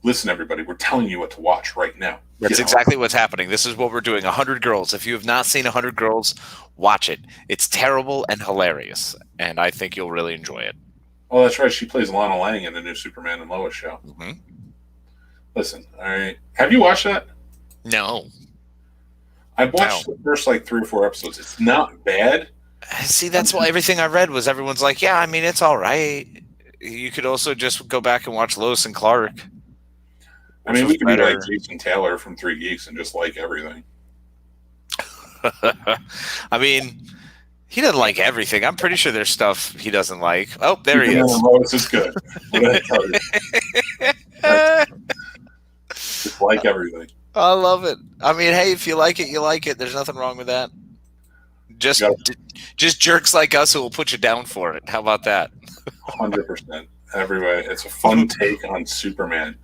Listen, everybody, we're telling you what to watch right now. That's exactly what's happening. This is what we're doing. 100 Girls. If you have not seen 100 Girls, watch it. It's terrible and hilarious, and I think you'll really enjoy it. Oh, that's right. She plays Lana Lang in the new Superman and Lois show. Mm-hmm. Listen, all right. Have you watched that? No. I've watched the first 3 or 4 episodes. It's not bad. See, that's why everything I read was everyone's like, yeah, I mean, it's all right. You could also just go back and watch Lois and Clark. I mean, we could be like Jason Taylor from 3 Geeks and just like everything. I mean, he doesn't like everything. I'm pretty sure there's stuff he doesn't like. Oh, there he is. Lois is good. What did I tell you? Just like everything. I love it. I mean, hey, if you like it, you like it. There's nothing wrong with that. Just jerks like us who will put you down for it. How about that? 100%. Everywhere. It's a fun take on Superman.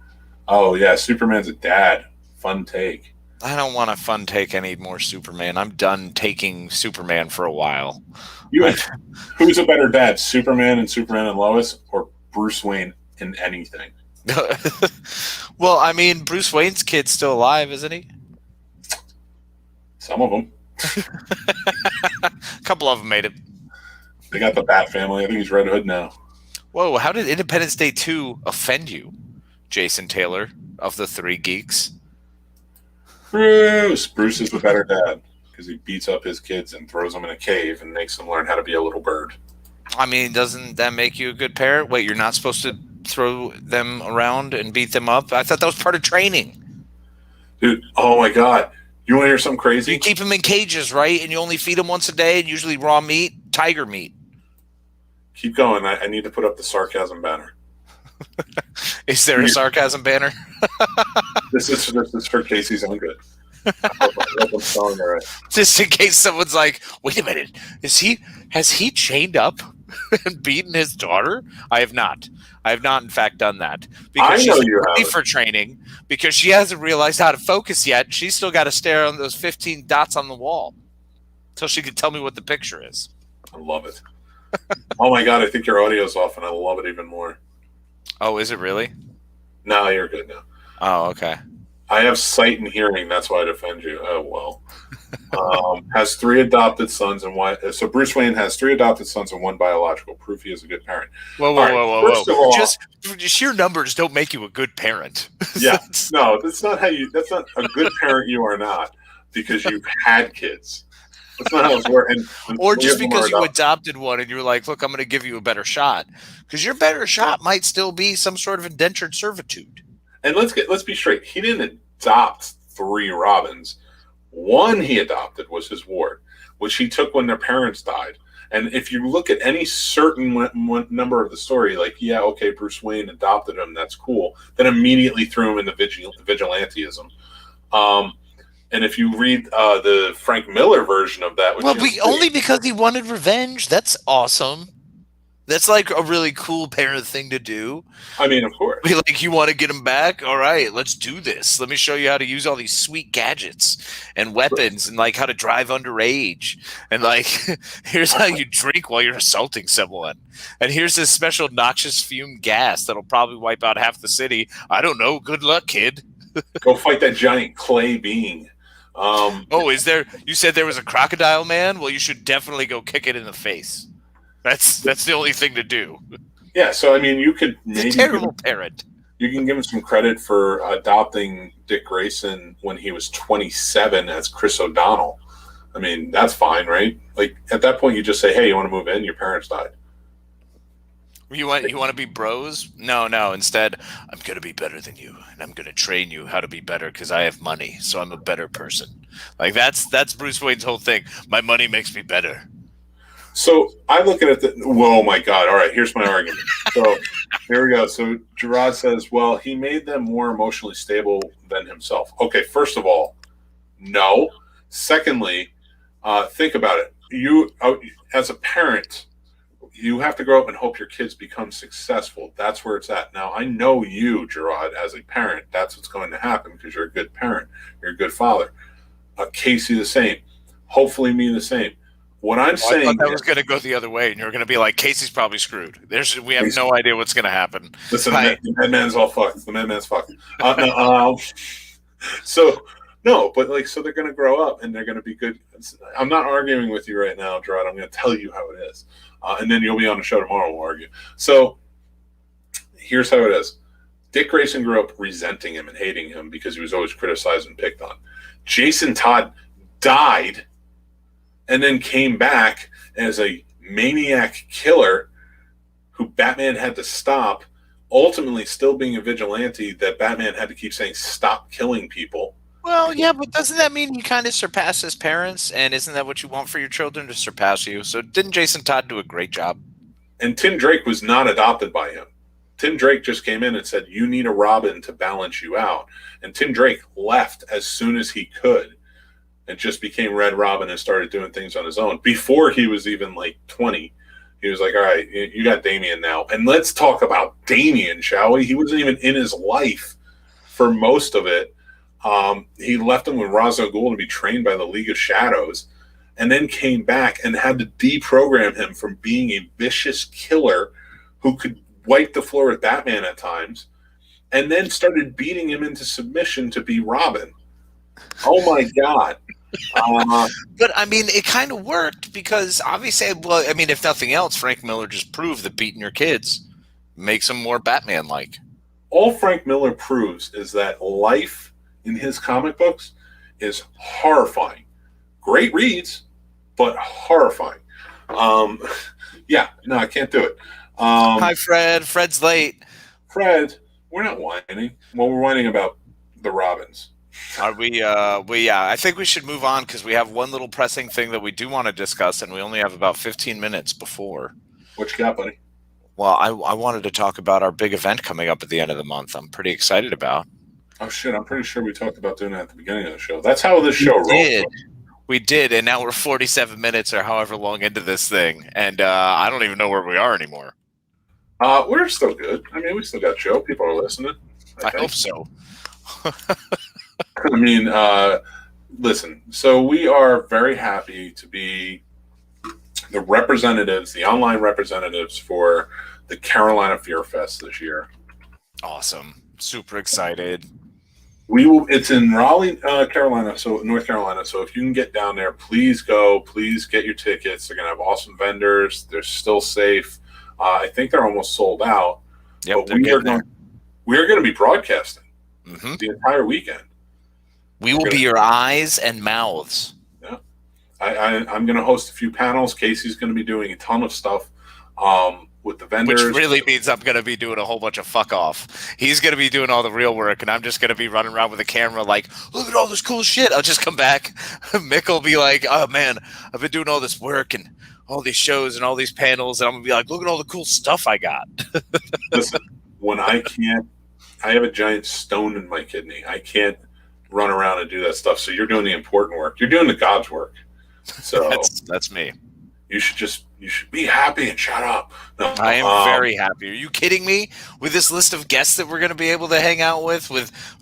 Oh, yeah. Superman's a dad. Fun take. I don't want a fun take any more Superman. I'm done taking Superman for a while. Who's a better dad, Superman and Lois, or Bruce Wayne in anything? Well, I mean, Bruce Wayne's kid's still alive, isn't he? Some of them. A couple of them made it. They got the Bat family. I think he's Red Hood now. Whoa, how did Independence Day 2 offend you, Jason Taylor of the 3 Geeks? Bruce is the better dad because he beats up his kids and throws them in a cave and makes them learn how to be a little bird. I mean, doesn't that make you a good parent? Wait, you're not supposed to throw them around and beat them up? I thought that was part of training. Dude, oh my God. You want to hear something crazy? You keep them in cages, right? And you only feed them once a day, and usually raw meat, tiger meat. Keep going. I need to put up the sarcasm banner. Is there a sarcasm banner? This is for Casey's own good. I hope I'm telling her right. Just in case someone's like, wait a minute, has he chained up and beaten his daughter? I have not, in fact, done that. Because she's ready for training, because she hasn't realized how to focus yet. She's still got to stare on those 15 dots on the wall until she can tell me what the picture is. I love it. Oh my God, I think your audio's off, and I love it even more. Oh, is it really? No, you're good now. Oh, okay. I have sight and hearing. That's why I defend you. Oh, well. Has 3 adopted sons and one. So Bruce Wayne has 3 adopted sons and 1 biological. Proof he is a good parent. Whoa. First of all, just sheer numbers don't make you a good parent. Yeah. No, that's not a good parent you are not, because you've had kids. That's not how it's working. Or just because you adopted one and you were like, look, I'm going to give you a better shot. Because your better shot might still be some sort of indentured servitude. And let's be straight. He didn't adopt 3 Robins. One he adopted was his ward, which he took when their parents died. And if you look at any certain one number of the story, like, yeah, okay, Bruce Wayne adopted him, that's cool. Then immediately threw him into vigilantism. And if you read the Frank Miller version of that, only because he wanted revenge. That's awesome. That's like a really cool parent thing to do. I mean, of course. Like, you want to get him back? All right, let's do this. Let me show you how to use all these sweet gadgets and weapons and, like, how to drive underage. And, like, here's how you drink while you're assaulting someone. And here's this special noxious fume gas that'll probably wipe out half the city. I don't know. Good luck, kid. Go fight that giant clay being. Is there? You said there was a crocodile man? Well, you should definitely go kick it in the face. That's the only thing to do. Yeah, so I mean, you could maybe terrible parent. You can give him some credit for adopting Dick Grayson when he was 27 as Chris O'Donnell. I mean, that's fine, right? Like, at that point, you just say, "Hey, you want to move in? Your parents died." You want to be bros? No. Instead, I'm going to be better than you, and I'm going to train you how to be better because I have money, so I'm a better person. Like, that's Bruce Wayne's whole thing. My money makes me better. So I look at it. Whoa, my God! All right, here's my argument. So here we go. So Gerard says, "Well, he made them more emotionally stable than himself." Okay, first of all, no. Secondly, think about it. You, as a parent, you have to grow up and hope your kids become successful. That's where it's at. Now, I know you, Gerard, as a parent, that's what's going to happen because you're a good parent. You're a good father. Casey, the same. Hopefully, me, the same. What I'm I saying thought that was going to go the other way, and you're going to be like, Casey's probably screwed. We have no idea what's going to happen. Listen, the Madman's all fucked. The Madman's fucked. So no, but like, so they're going to grow up and they're going to be good. I'm not arguing with you right now, Gerard. I'm going to tell you how it is, and then you'll be on the show tomorrow. We'll argue. So here's how it is. Dick Grayson grew up resenting him and hating him because he was always criticized and picked on. Jason Todd died and then came back as a maniac killer who Batman had to stop, ultimately still being a vigilante that Batman had to keep saying, stop killing people. Well, yeah, but doesn't that mean he kind of surpassed his parents? And isn't that what you want for your children, to surpass you? So didn't Jason Todd do a great job? And Tim Drake was not adopted by him. Tim Drake just came in and said, you need a Robin to balance you out. And Tim Drake left as soon as he could and just became Red Robin and started doing things on his own. Before he was even like 20, he was like, all right, you got Damian now. And let's talk about Damian, shall we? He wasn't even in his life for most of it. He left him with Ra's al Ghul to be trained by the League of Shadows, and then came back and had to deprogram him from being a vicious killer who could wipe the floor with Batman at times, and then started beating him into submission to be Robin. Oh my God. But I mean, it kind of worked because obviously, well, I mean, if nothing else, Frank Miller just proved that beating your kids makes him more Batman-like. All Frank Miller proves is that life in his comic books is horrifying. Great reads, but horrifying. Yeah, no, I can't do it. Hi, Fred. Fred's late. Fred, we're not whining. Well, we're whining about the Robins. Are we? Yeah, I think we should move on because we have one little pressing thing that we do want to discuss, and we only have about 15 minutes before. What you got, buddy? Well, I wanted to talk about our big event coming up at the end of the month. I'm pretty excited about. Oh, shit. I'm pretty sure we talked about doing that at the beginning of the show. That's how this show rolls. We did, and now we're 47 minutes or however long into this thing, and I don't even know where we are anymore. We're still good. I mean, we still got show. People are listening. I hope so. I mean, listen, so we are very happy to be the representatives, the online representatives for the Carolina Fear Fest this year. Awesome. Super excited. It's in Raleigh, Carolina, so North Carolina. So if you can get down there, please go. Please get your tickets. They're going to have awesome vendors. They're still safe. I think they're almost sold out. Yep, but we are going to be broadcasting the entire weekend. We will be your eyes and mouths. Yeah. I'm going to host a few panels. Casey's going to be doing a ton of stuff with the vendors. Which really means I'm going to be doing a whole bunch of fuck off. He's going to be doing all the real work, and I'm just going to be running around with a camera like, look at all this cool shit. I'll just come back. Mick will be like, oh, man, I've been doing all this work and all these shows and all these panels, and I'm going to be like, look at all the cool stuff I got. Listen, when I have a giant stone in my kidney. I can't run around and do that stuff. So you're doing the important work. You're doing the God's work. So that's me. You should be happy and shut up. No, I am very happy. Are you kidding me? With this list of guests that we're going to be able to hang out with,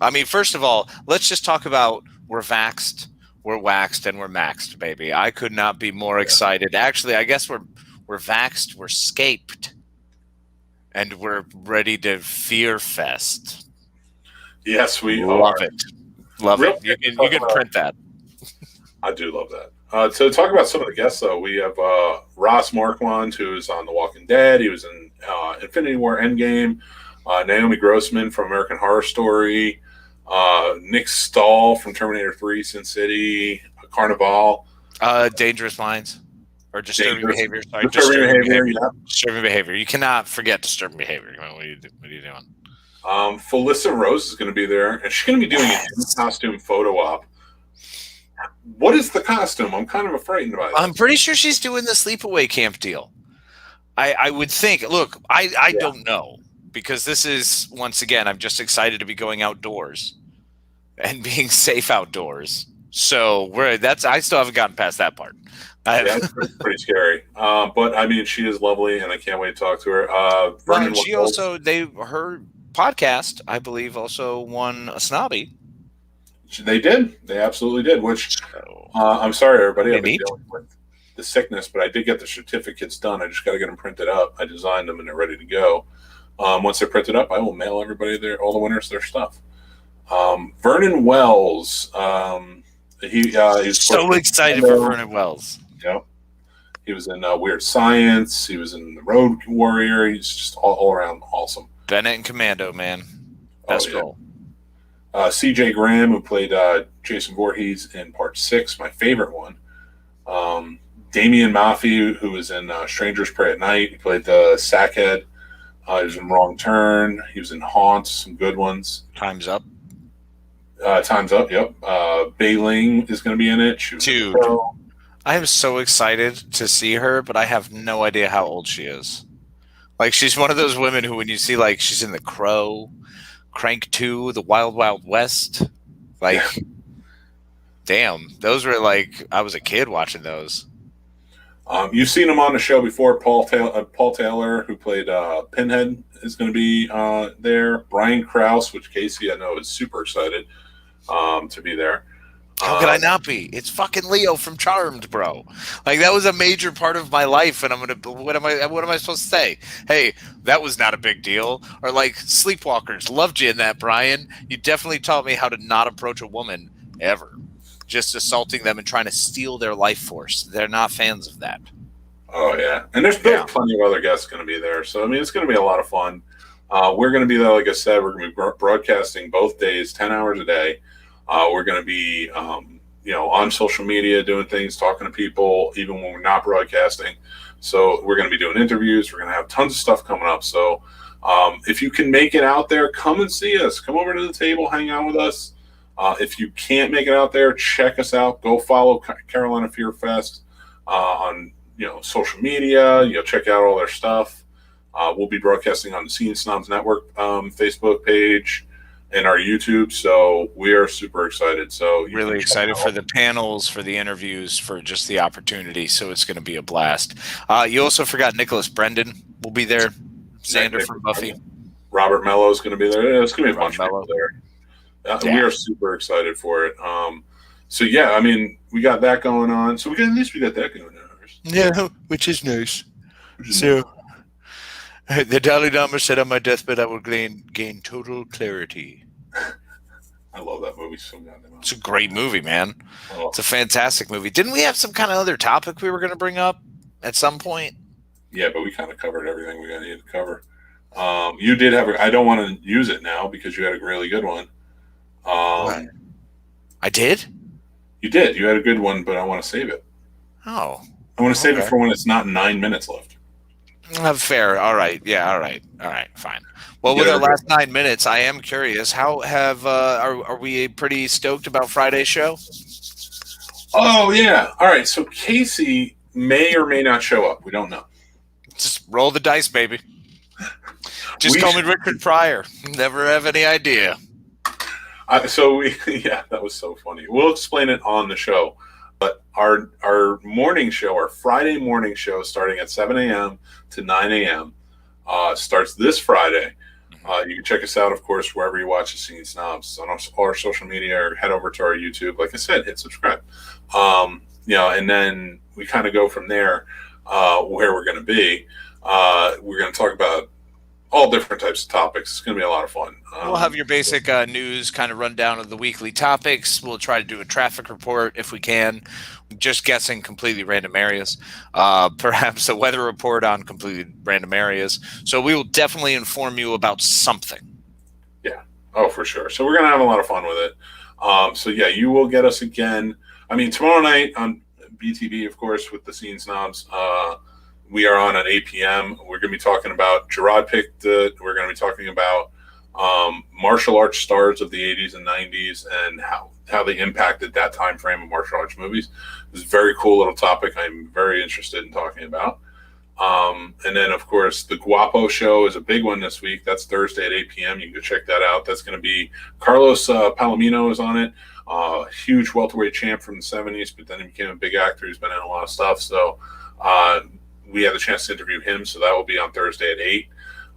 I mean, first of all, let's just talk about we're vaxxed, we're waxed, and we're maxed, baby. I could not be more excited. Actually, I guess we're vaxxed, we're scaped, and we're ready to fear fest. Yes, we love are. it. Love it. You can print that. I do love that. So talk about some of the guests, though. We have Ross Marquand, who's on The Walking Dead. He was in Infinity War Endgame. Naomi Grossman from American Horror Story. Nick Stahl from Terminator 3, Sin City. Carnival. Dangerous Minds. Or Disturbing Behavior. Sorry, Disturbing Behavior. Yeah. Disturbing Behavior. You cannot forget Disturbing Behavior. What are you doing? Felissa Rose is going to be there, and she's going to be doing a costume photo op. What is the costume? I'm kind of frightened by it. I'm pretty sure she's doing the sleepaway camp deal. I would think. Look, I don't know, because this is, once again, I'm just excited to be going outdoors and being safe outdoors. So I still haven't gotten past that part. It's pretty scary. But I mean, she is lovely, and I can't wait to talk to her. Her podcast, I believe, also won a Snobby. They did. They absolutely did. Which I'm sorry, everybody. I've been dealing with the sickness, but I did get the certificates done. I just got to get them printed up. I designed them and they're ready to go. Once they're printed up, I will mail everybody all the winners their stuff. Vernon Wells, he's so excited for Vernon Wells. Yep. He was in Weird Science. He was in The Road Warrior. He's just all around awesome. Bennett and Commando, man. Best role. C.J. Graham, who played Jason Voorhees in Part 6, my favorite one. Damian Maffei, who was in Strangers Pray at Night. He played the Sackhead. He was in Wrong Turn. He was in Haunt, some good ones. Time's Up. Time's Up, yep. Bei Ling is going to be in it. Dude, I am so excited to see her, but I have no idea how old she is. Like, she's one of those women who, when you see, like, she's in The Crow, Crank 2, The Wild Wild West, like, damn, those were, like, I was a kid watching those. You've seen him on the show before. Paul Taylor, who played Pinhead, is going to be there. Brian Krause, which Casey, I know, is super excited to be there. How could I not be? It's fucking Leo from Charmed, bro. Like, that was a major part of my life, and what am I supposed to say? Hey, that was not a big deal. Or like Sleepwalkers, loved you in that, Brian. You definitely taught me how to not approach a woman ever. Just assaulting them and trying to steal their life force. They're not fans of that. Oh yeah, and there's plenty of other guests going to be there. So I mean, it's going to be a lot of fun. We're going to be there, like I said. We're going to be broadcasting both days, 10 hours a day. We're going to be, on social media, doing things, talking to people, even when we're not broadcasting. So we're going to be doing interviews. We're going to have tons of stuff coming up. So if you can make it out there, come and see us. Come over to the table, hang out with us. If you can't make it out there, check us out. Go follow Carolina Fear Fest on social media. Check out all their stuff. We'll be broadcasting on the Scene Snobs Network Facebook page and our YouTube, so we are super excited. So really excited for the panels, for the interviews, for just the opportunity. So it's going to be a blast. You also forgot Nicholas Brendan will be there. Xander from Buffy. Robert Mello is going to be there. It's going to be a bunch of people there. Yeah. We are super excited for it. So yeah, I mean, we got that going on. So at least we got that going on. Yeah, which is nice. So the Dalai Lama said on my deathbed I will gain total clarity. I love that movie so goddamn much. It's a great movie, man. Oh. It's a fantastic movie. Didn't we have some kind of other topic we were going to bring up at some point? Yeah, but we kind of covered everything we needed to cover. You did have I don't want to use it now because you had a really good one. I did? You did. You had a good one, but I want to save it. Oh. I want to save it for when it's not 9 minutes left. Fair. All right. Yeah. All right. Fine. Well, with our last 9 minutes, I am curious. How are we pretty stoked about Friday's show? Oh yeah. All right. So Casey may or may not show up. We don't know. Just roll the dice, baby. Just call me Richard Pryor. Never have any idea. That was so funny. We'll explain it on the show. But our morning show, our Friday morning show, starting at 7 a.m. to 9 a.m., starts this Friday. You can check us out, of course, wherever you watch the Scene Snobs on our social media, or head over to our YouTube. Like I said, hit subscribe. And then we kind of go from there where we're going to be. We're going to talk about all different types of topics. It's going to be a lot of fun. We'll have your basic news kind of rundown of the weekly topics. We'll try to do a traffic report if we can. Just guessing completely random areas. Perhaps a weather report on completely random areas. So we will definitely inform you about something. Yeah. Oh, for sure. So we're going to have a lot of fun with it. You will get us again. I mean, tomorrow night on BTV, of course, with the Scene Snobs. We are on at 8 p.m. We're going to be talking about Gerard picked it. We're going to be talking about martial arts stars of the 80s and 90s and how they impacted that time frame of martial arts movies. It's a very cool little topic I'm very interested in talking about. And then, of course, the Guapo show is a big one this week. That's Thursday at 8 p.m. You can go check that out. That's going to be Carlos Palomino is on it. Huge welterweight champ from the 70s, but then he became a big actor. He's been in a lot of stuff. So we had the chance to interview him. So that will be on Thursday at 8.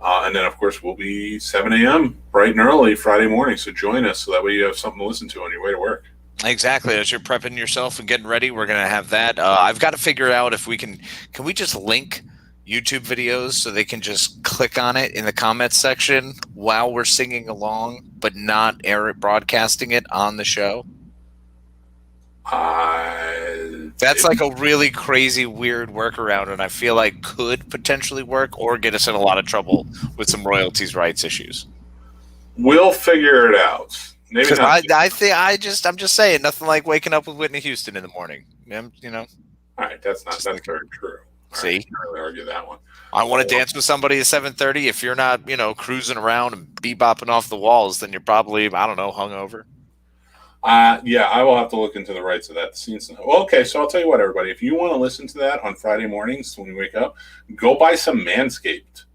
And then, of course, we'll be 7 a.m. bright and early Friday morning. So join us so that way you have something to listen to on your way to work. Exactly. As you're prepping yourself and getting ready, we're going to have that. I've got to figure out if we can we just link YouTube videos so they can just click on it in the comments section while we're singing along, but not air it, broadcasting it on the show? That's like a really crazy, weird workaround, and I feel like could potentially work or get us in a lot of trouble with some royalties rights issues. We'll figure it out. Maybe not. I'm just saying, nothing like waking up with Whitney Houston in the morning. You know. All right, that's very true. See, I can't really argue that one. I want to dance with somebody at 7:30. If you're not, cruising around and bebopping off the walls, then you're probably, I don't know, hungover. Yeah, I will have to look into the rights of that scene. Well, okay, so I'll tell you what, everybody. If you want to listen to that on Friday mornings when you wake up, go buy some Manscaped.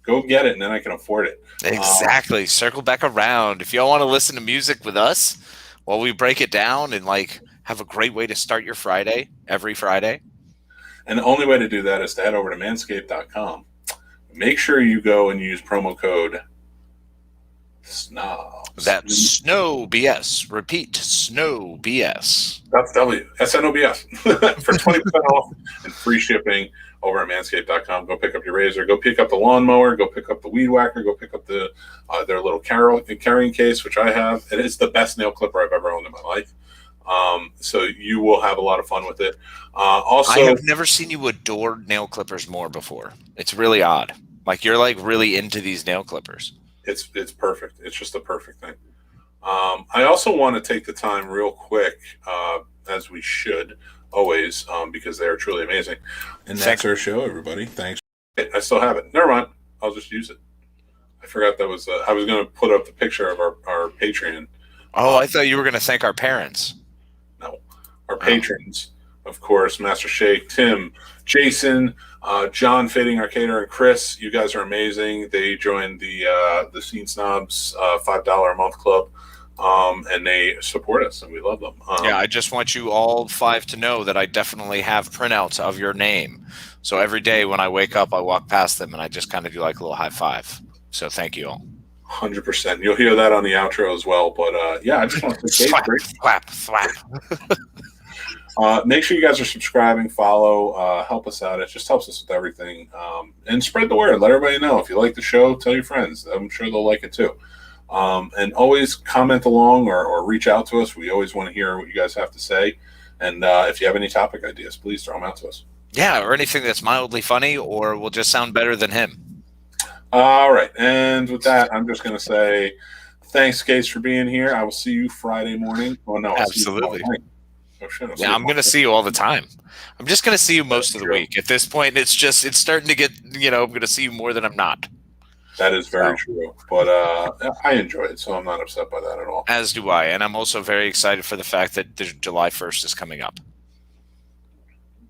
Go get it, and then I can afford it. Exactly. Circle back around. If y'all want to listen to music with us while we break it down and have a great way to start your Friday every Friday. And the only way to do that is to head over to manscaped.com. Make sure you go and use promo code SNOBS. That's Snow BS. Repeat, Snow BS. That's W. SNOBS. For 20% off and free shipping over at manscaped.com. Go pick up your razor. Go pick up the lawnmower. Go pick up the weed whacker. Go pick up their little carrying case, which I have. It is the best nail clipper I've ever owned in my life. So you will have a lot of fun with it. Also, I have never seen you adore nail clippers more before. It's really odd. Like you're really into these nail clippers. It's perfect. It's just a perfect thing. I also want to take the time real quick, as we should always, because they are truly amazing. And that's our show, everybody. Thanks. I still have it. Never mind. I'll just use it. I forgot that was. I was going to put up the picture of our Patreon. Oh, I thought you were going to thank our parents. No, our patrons, of course, Master Shake, Tim, Jason, John Fading Arcader, and Chris. You guys are amazing. They joined the Scene Snobs $5 a month club, and they support us, and we love them. Yeah, I just want you all 5 to know that I definitely have printouts of your name. So every day when I wake up, I walk past them, and I just kind of do like a little high five. So thank you all. 100%. You'll hear that on the outro as well. But yeah, I just want to say slap. Make sure you guys are subscribing, follow, help us out. It just helps us with everything. And spread the word. Let everybody know. If you like the show, tell your friends. I'm sure they'll like it too. And always comment along or reach out to us. We always want to hear what you guys have to say. And if you have any topic ideas, please throw them out to us. Yeah, or anything that's mildly funny or will just sound better than him. All right. And with that, I'm just going to say thanks, Gates, for being here. I will see you Friday morning. Oh, no. Absolutely. Oh, shit, yeah, I'm going to see you all the time. I'm just going to see you most of the week. At this point, it's starting to get, I'm going to see you more than I'm not. That is very true. But I enjoy it, so I'm not upset by that at all. As do I. And I'm also very excited for the fact that July 1st is coming up.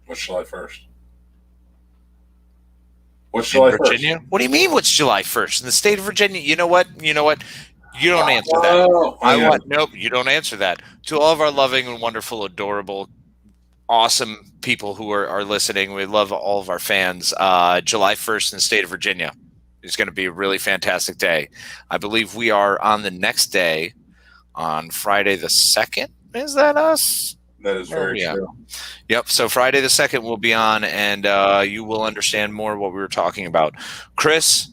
What's July 1st? What's July 1st? Virginia? What do you mean what's July 1st? In the state of Virginia, you know what? You don't answer that. Nope, you don't answer that. To all of our loving and wonderful, adorable, awesome people who are listening, we love all of our fans. July 1st in the state of Virginia is going to be a really fantastic day. I believe we are on the next day on Friday the 2nd. Is that us? That is very true. Yep. So Friday the 2nd we'll be on, and you will understand more what we were talking about. Chris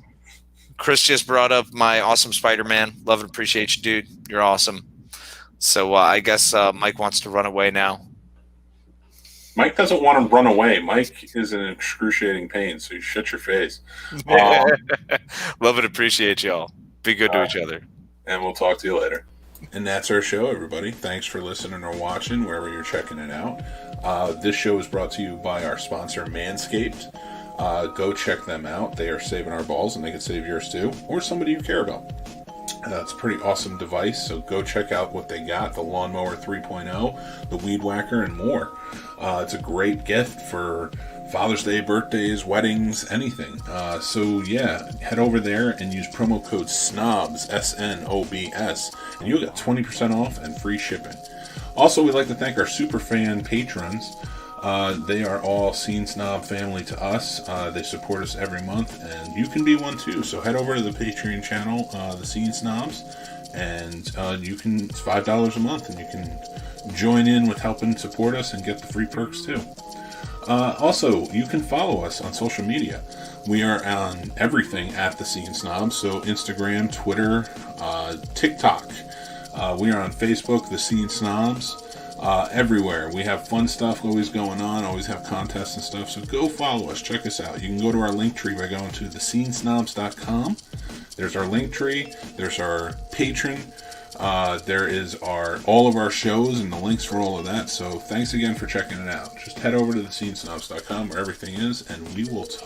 just brought up my awesome Spider-Man. Love and appreciate you, dude. You're awesome. So I guess Mike wants to run away now. Mike doesn't want to run away. Mike is in excruciating pain, so you shut your face. Love and appreciate y'all. Be good to each other. And we'll talk to you later. And that's our show, everybody. Thanks for listening or watching, wherever you're checking it out. This show is brought to you by our sponsor, Manscaped. Go check them out. They are saving our balls, and they can save yours too, or somebody you care about. It's a pretty awesome device, so go check out what they got, the Lawnmower 3.0, the Weed Whacker, and more. It's a great gift for Father's Day, birthdays, weddings, anything. So yeah, head over there and use promo code SNOBS, SNOBS, and you'll get 20% off and free shipping. Also, we'd like to thank our super fan patrons. They are all Scene Snob family to us. They support us every month, and you can be one too. So head over to the Patreon channel, the Scene Snobs, And it's $5 a month, and you can join in with helping support us and get the free perks too. Also, you can follow us on social media. We are on everything at the Scene Snobs, so Instagram, Twitter, TikTok. We are on Facebook, the Scene Snobs. Everywhere. We have fun stuff always going on, always have contests and stuff, so go follow us, check us out. You can go to our link tree by going to thescenesnobs.com. There's our link tree, there's our Patreon, there is all of our shows and the links for all of that, so thanks again for checking it out. Just head over to thescenesnobs.com where everything is, and we will